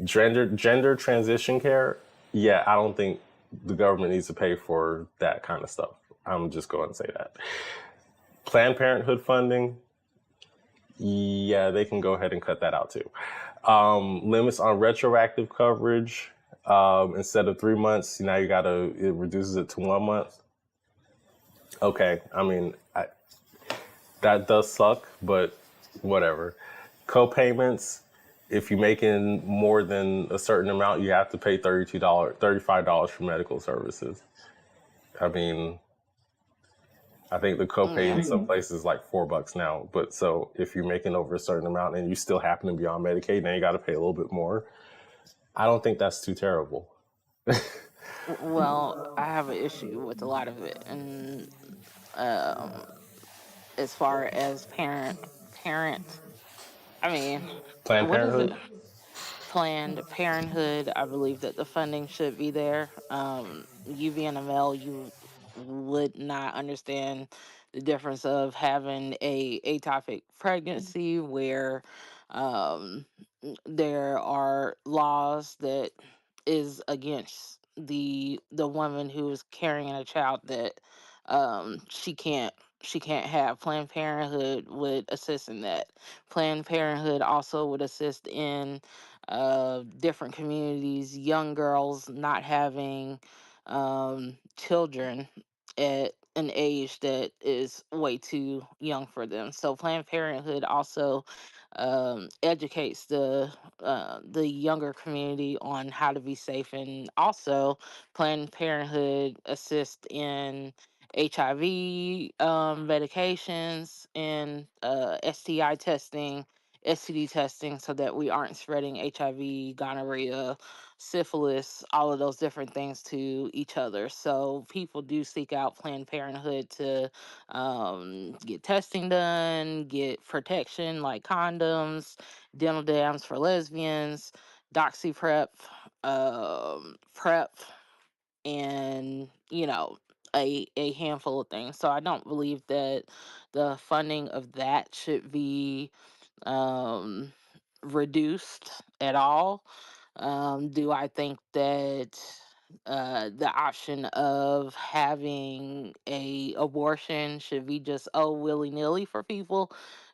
Gender transition care, yeah, I don't think the government needs to pay for that kind of stuff. I'm just going to say that. Planned Parenthood funding, yeah, they can go ahead and cut that out too. Limits on retroactive coverage. Instead of 3 months, now it reduces it to 1 month. Okay, I mean, that does suck, but whatever. Co-payments, if you're making more than a certain amount, you have to pay $35 for medical services. I mean, I think the copay yeah. in some places is like $4 now. But so if you're making over a certain amount and you still happen to be on Medicaid, then you got to pay a little bit more. I don't think that's too terrible. Well, I have an issue with a lot of it, and um, as far as parent, I mean, Planned what is it? Parenthood. Planned Parenthood, I believe that the funding should be there. You being a male, you would not understand the difference of having a atopic pregnancy, where um, there are laws that is against the woman who is carrying a child that she can't have. Planned Parenthood would assist in that. Planned Parenthood also would assist in different communities, young girls not having children at an age that is way too young for them. So Planned Parenthood also educates the younger community on how to be safe, and also Planned Parenthood assists in HIV medications and STI testing, STD testing, so that we aren't spreading HIV, gonorrhea, syphilis, all of those different things to each other. So people do seek out Planned Parenthood to get testing done, get protection like condoms, dental dams for lesbians, doxy prep, and a handful of things. So I don't believe that the funding of that should be um, reduced at all. Do I think that the option of having a abortion should be just willy nilly for people?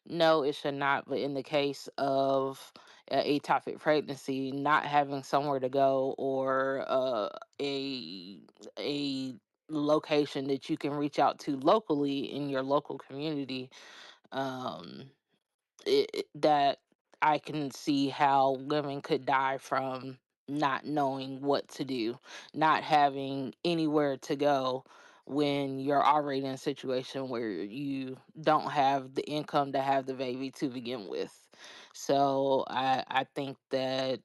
no, it should not. But in the case of atopic pregnancy, not having somewhere to go or a a location that you can reach out to locally in your local community, um, that I can see how women could die from not knowing what to do, not having anywhere to go when you're already in a situation where you don't have the income to have the baby to begin with. So I think that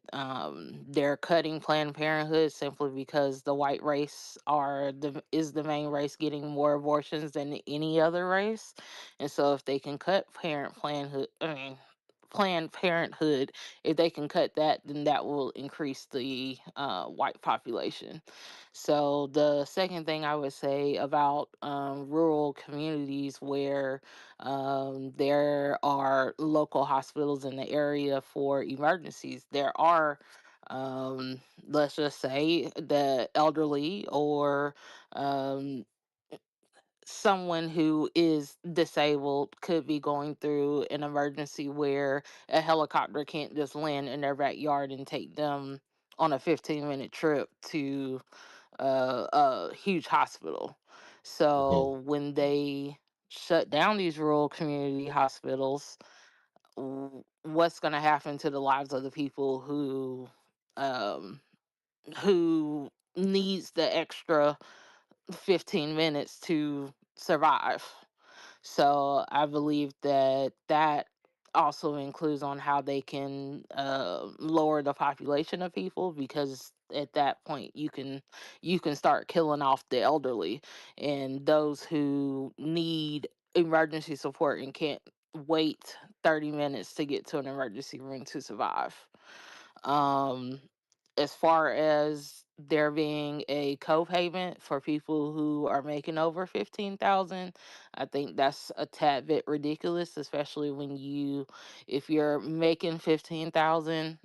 they're cutting Planned Parenthood simply because the white race is the main race getting more abortions than any other race, and so if they can cut Planned Parenthood, if they can cut that, then that will increase the white population. So the second thing I would say about rural communities where there are local hospitals in the area for emergencies, there are. Let's just say the elderly or um, someone who is disabled could be going through an emergency where a helicopter can't just land in their backyard and take them on a 15-minute trip to a huge hospital. Hmm. So when they shut down these rural community hospitals, what's going to happen to the lives of the people um, who needs the extra 15 minutes to survive? So I believe that that also includes on how they can lower the population of people, because at that point you can start killing off the elderly and those who need emergency support and can't wait 30 minutes to get to an emergency room to survive. um as far as there being a co-payment for people who are making over 15,000, I think that's a tad bit ridiculous, especially if you're making 15,000,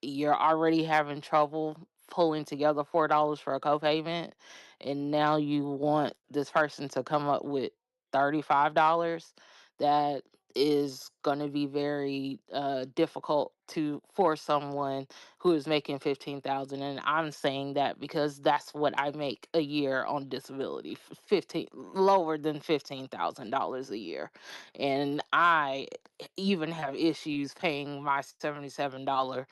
you're already having trouble pulling together $4 for a co-payment, and now you want this person to come up with $35. That is going to be very difficult to for someone who is making 15,000, and I'm saying that because that's what I make a year on disability, 15 lower than $15,000 a year. And I even have issues paying my $77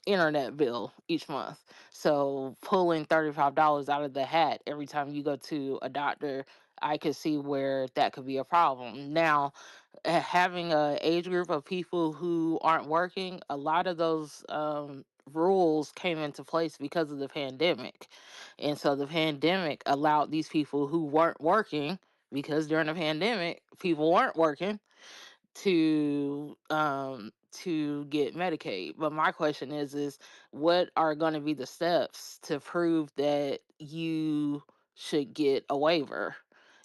internet bill each month. So pulling $35 out of the hat every time you go to a doctor, I could see where that could be a problem. Now, having a age group of people who aren't working, a lot of those rules came into place because of the pandemic. And so the pandemic allowed these people who weren't working, because during the pandemic people weren't working, to get Medicaid. But my question is what are going to be the steps to prove that you should get a waiver?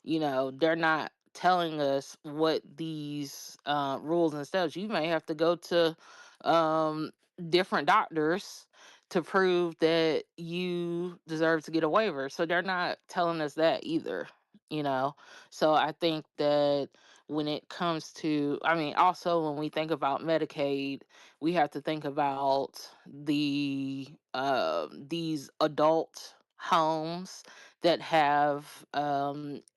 They're not telling us what these rules and steps. You may have to go to um, different doctors to prove that you deserve to get a waiver. So they're not telling us that either. you know so I think that when it comes to, I mean, also when we think about Medicaid, we have to think about these adult homes that have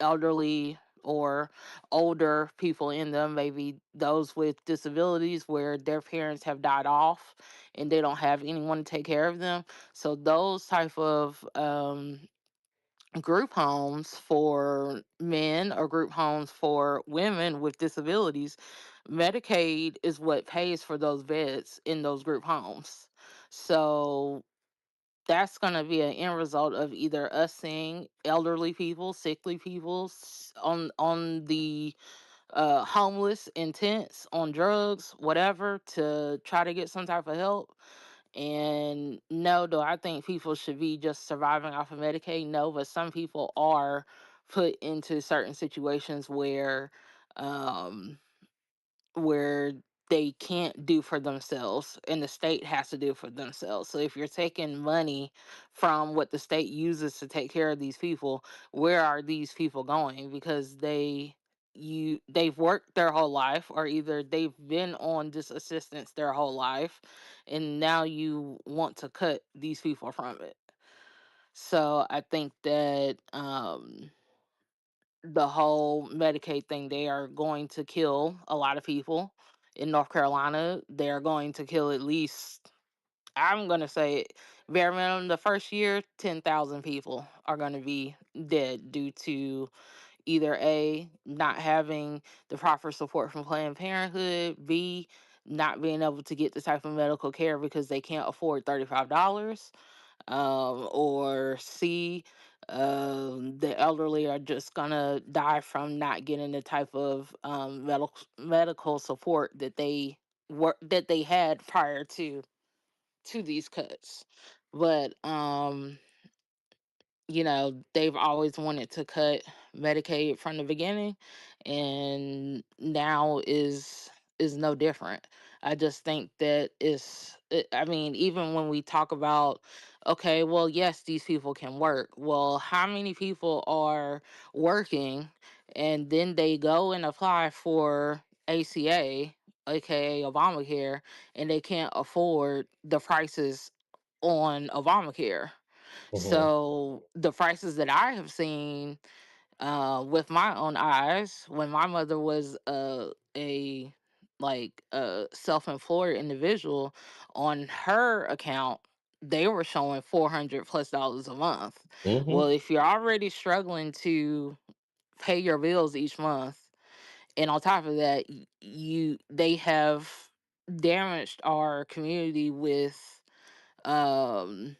elderly or older people in them, maybe those with disabilities where their parents have died off and they don't have anyone to take care of them. So those type of group homes for men or group homes for women with disabilities, Medicaid is what pays for those beds in those group homes. So that's going to be an end result of either us seeing elderly people, sickly people on the homeless, intense, on drugs, whatever, to try to get some type of help. And no, do I think people should be just surviving off of Medicaid? No, but some people are put into certain situations um where they can't do for themselves and the state has to do for themselves. So if you're taking money from what the state uses to take care of these people, where are these people going? Because they've worked their whole life, or either they've been on this assistance their whole life, and now you want to cut these people from it. So I think that the whole Medicaid thing, they are going to kill a lot of people in North Carolina. They're going to kill at least, I'm going to say, bare minimum, the first year, 10,000 people are going to be dead due to either A, not having the proper support from Planned Parenthood, B, not being able to get the type of medical care because they can't afford $35, or C, the elderly are just gonna die from not getting the type of medical support that they had prior to these cuts. But they've always wanted to cut Medicaid from the beginning, and now is no different. I just think that I mean, even when we talk about, okay, well, yes, these people can work. Well, how many people are working and then they go and apply for ACA, aka Obamacare, and they can't afford the prices on Obamacare? Hmm. So the prices that I have seen with my own eyes, when my mother was a self-employed individual, on her account, they were showing $400+ a month. Hmm. Well, if you're already struggling to pay your bills each month, and on top of that, they have damaged our community with um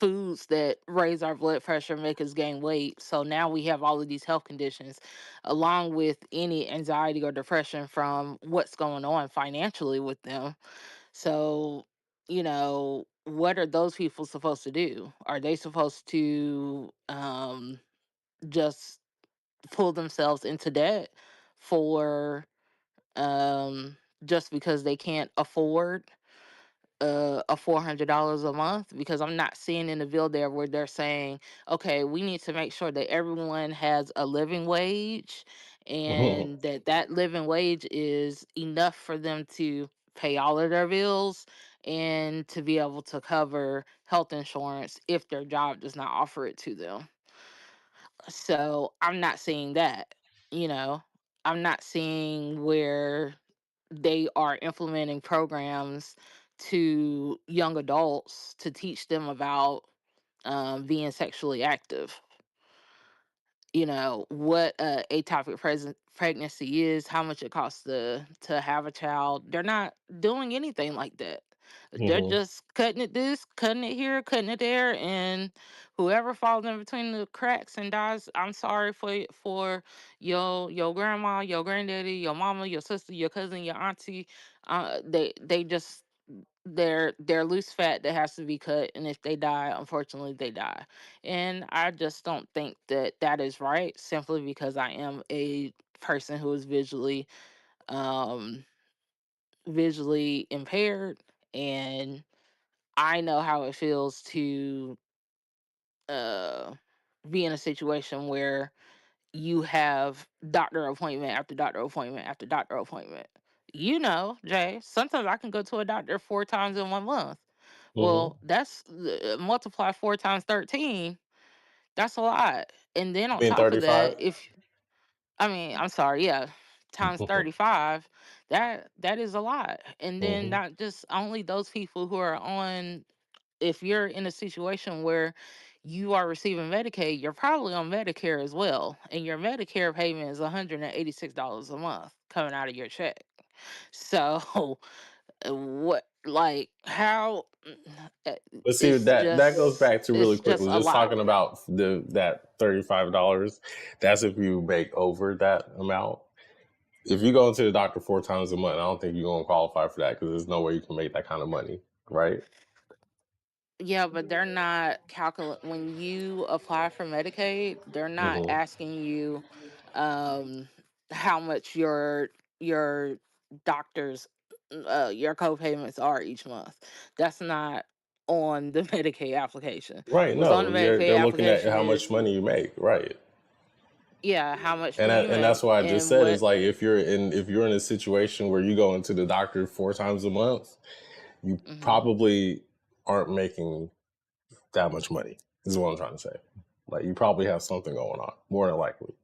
foods that raise our blood pressure, make us gain weight. So now we have all of these health conditions, along with any anxiety or depression from what's going on financially with them. So, what are those people supposed to do? Are they supposed to just pull themselves into debt for just because they can't afford a $400 a month? Because I'm not seeing in the bill there where they're saying, okay, we need to make sure that everyone has a living wage, Hmm. and that living wage is enough for them to pay all of their bills and to be able to cover health insurance if their job does not offer it to them. So I'm not seeing that, you know. I'm not seeing where they are implementing programs to young adults to teach them about being sexually active. What atopic pregnancy is, how much it costs to have a child. They're not doing anything like that. They're Hmm. just cutting it this, cutting it here, cutting it there, and whoever falls in between the cracks and dies, I'm sorry for your grandma, your granddaddy, your mama, your sister, your cousin, your auntie. They just, they're loose fat that has to be cut, and if they die, unfortunately they die. And I just don't think that that is right, simply because I am a person who is um visually impaired, and I know how it feels to uh be in a situation where you have doctor appointment after doctor appointment after doctor appointment. Jay, sometimes I can go to a doctor 4 times in 1 month. Well, Hmm. that's multiply 4 times 13. That's a lot. And then on Being top of that, 35. if I mean, I'm sorry, yeah, times Hmm. 35, that is a lot. And then Hmm. not just only those people who are on, if you're in a situation where you are receiving Medicaid, you're probably on Medicare as well. And your Medicare payment is $186 a month coming out of your check. So, what, like, how, But see, that goes back to really it's just quickly, a just lot. talking about that $35. That's if you make over that amount. If you go into the doctor 4 times a month, I don't think you're gonna qualify for that because there's no way you can make that kind of money, right? Yeah, but they're not calculate when you apply for Medicaid, they're not Hmm. asking you um how much your doctors your co-payments are each month. That's not on the Medicaid application. Right. What's on the No, they're Medicaid looking at application how much is, money you make. Right. Yeah, how much And do you that's make why I just and said is what? like if you're in a situation where you go into the doctor 4 times a month, you Mhm. probably aren't making that much money. Is what I'm trying to say. Like you probably have something going on, more than likely.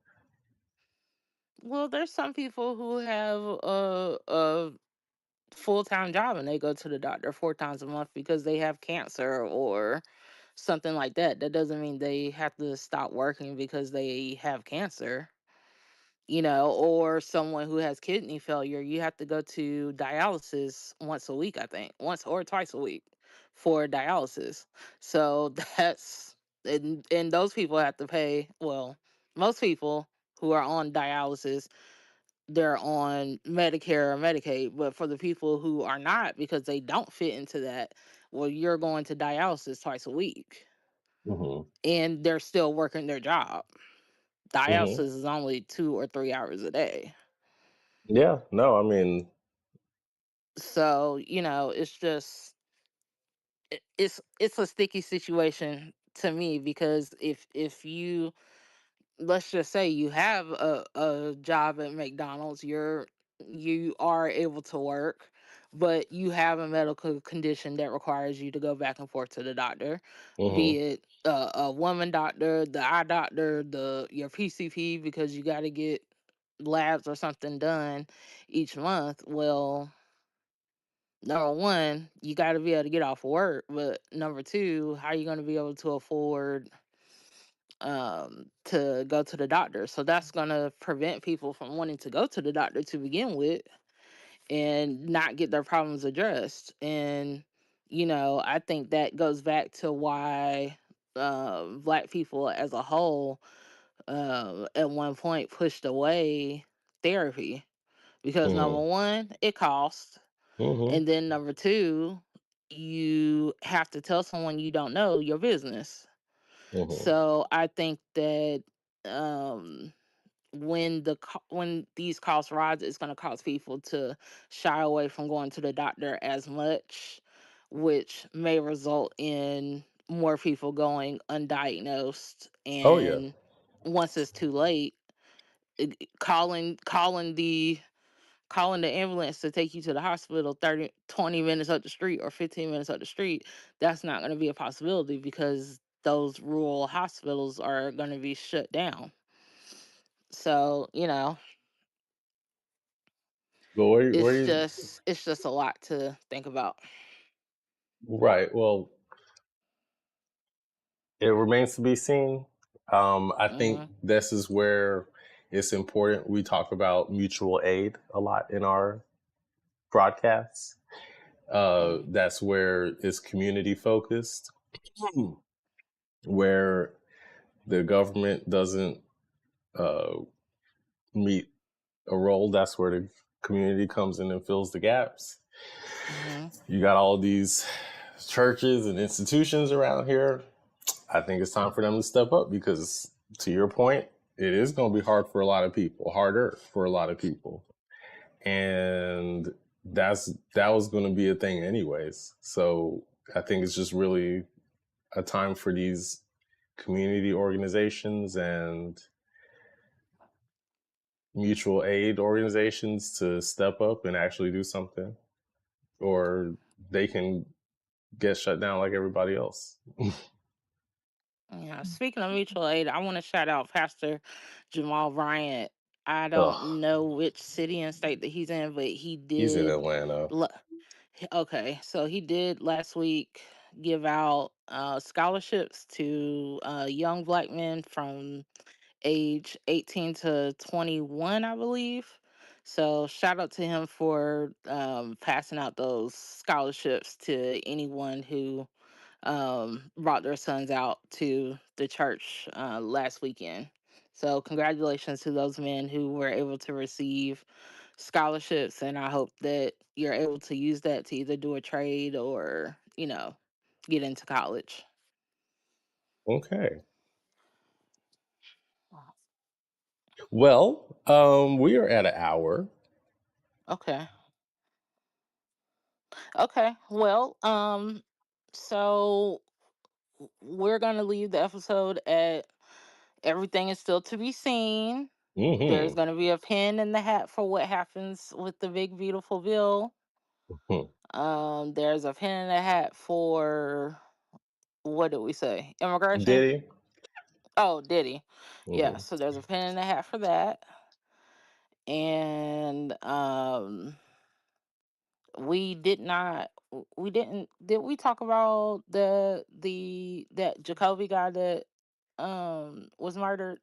Well, there's some people who have a full-time job and they go to the doctor 4 times a month because they have cancer or something like that. That doesn't mean they have to stop working because they have cancer, or someone who has kidney failure. You have to go to dialysis once a week, I think, once or twice a week for dialysis. So and those people have to pay. Well, most people who are on dialysis, they're on Medicare or Medicaid, but for the people who are not because they don't fit into that, well, you're going to dialysis twice a week Hmm. and they're still working their job. Dialysis Hmm. is only 2 or 3 hours a day. Yeah. No, I mean, So, it's just it's a sticky situation to me because if you, let's just say you have a job at McDonald's, you are able to work, but you have a medical condition that requires you to go back and forth to the doctor, be hmm. it a woman doctor, the eye doctor, the your PCP, because you got to get labs or something done each month. Well, number one, you got to be able to get off of work, but number two, how are you going to be able to afford to go to the doctor? So that's going to prevent people from wanting to go to the doctor to begin with and not get their problems addressed. And I think that goes back to why black people as a whole at one point pushed away therapy, because number Hmm. one, it costs, Hmm. and then number two, you have to tell someone you don't know your business. Hmm. So I think that um when these costs rise, it's going to cause people to shy away from going to the doctor as much, which may result in more people going undiagnosed, Oh yeah. and once it's too late, calling the ambulance to take you to the hospital 20 minutes up the street or 15 minutes up the street, that's not going to be a possibility because those rural hospitals are going to be shut down. So, But where it's you just it's just a lot to think about. right? Well, it remains to be seen. I think Hmm. this is where it's important we talk about mutual aid a lot in our broadcasts. Hmm. That's where it's community focused, where the government doesn't uh, meet a role. That's where the community comes in and fills the gaps. Hmm. You got all these churches and institutions around here. I think it's time for them to step up because, to your point, it is going to be hard for a lot of people, harder for a lot of people, and that was going to be a thing anyways. So I think it's just really a time for these community organizations and mutual aid organizations to step up and actually do something, or they can get shut down like everybody else. Yeah. Speaking of mutual aid, I want to shout out Pastor Jamal Bryant. I don't Ugh, know which city and state that he's in, but he he's in did. Atlanta. l- Okay, so he did last week give out scholarships to young black men from age 18 to 21, I believe. So shout out to him for passing out those scholarships to anyone who brought their sons out to the church last weekend. So congratulations to those men who were able to receive scholarships, and I hope that you're able to use that to either do a trade or get into college. Okay. Well, we are at an hour. Okay. Okay. Well, so we're gonna leave the episode at Everything is still to be seen. There's Mm-hmm. going to be a pin in the hat for what happens with the big beautiful bill. Hmm. There's a pin in the hat for, what did we say? Immigration. Diddy. Oh, Diddy. Yeah, Hmm. so there's a pin in the hat for that. And we did not we didn't did we talk about the that Jacoby guy that was murdered?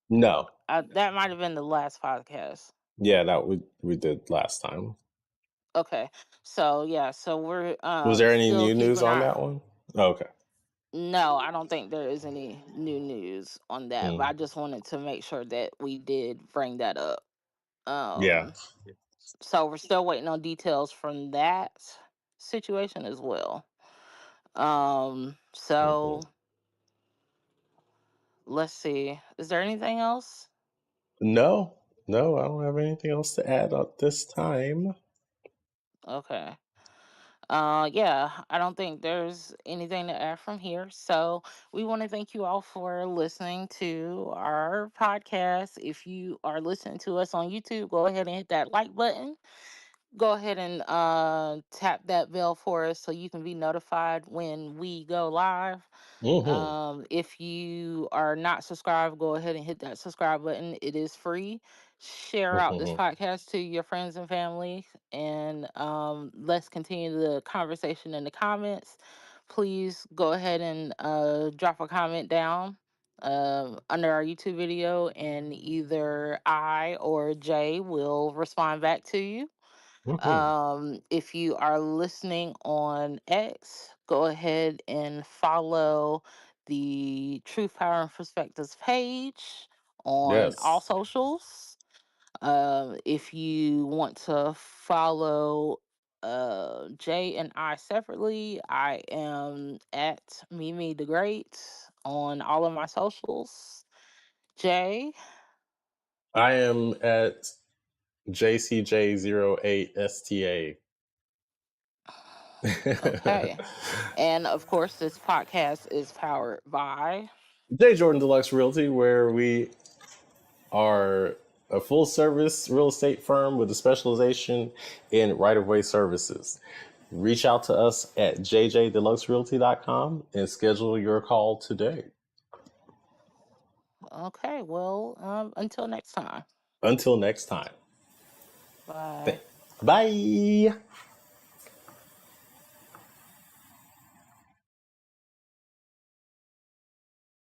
No. That might have been the last podcast. Yeah, that we did last time. Okay. So yeah, so we're Was there any still new news keeping on our. that one? Okay. No, I don't think there is any new news on that, but Mm. I just wanted to make sure that we did bring that up. Yeah. So we're still waiting on details from that situation as well. Hmm. So let's see. Is there anything else? No, no, I don't have anything else to add at this time. Okay. Yeah, I don't think there's anything to add from here. So we want to thank you all for listening to our podcast. If you are listening to us on YouTube, go ahead and hit that like button. Go ahead and tap that bell for us so you can be notified when we go live. Hmm. If you are not subscribed, go ahead and hit that subscribe button. It is free. Share out this Hmm. podcast to your friends and family, and let's continue the conversation in the comments. Please go ahead and drop a comment down under our YouTube video, and either I or Jay will respond back to you. Hmm. If you are listening on X, go ahead and follow the Truth, Power, and Perspectives page on all Yes, socials. If you want to follow Jay and I separately, I am at Mimi the Great on all of my socials. Jay, I am at JCJ08STA. okay. And of course, this podcast is powered by. J Jordan Deluxe Realty, where we are a full service real estate firm with a specialization in right of way services. Reach out to us at jjdeluxerealty.com and schedule your call today. Okay, well, until next time. Until next time. Bye. Bye.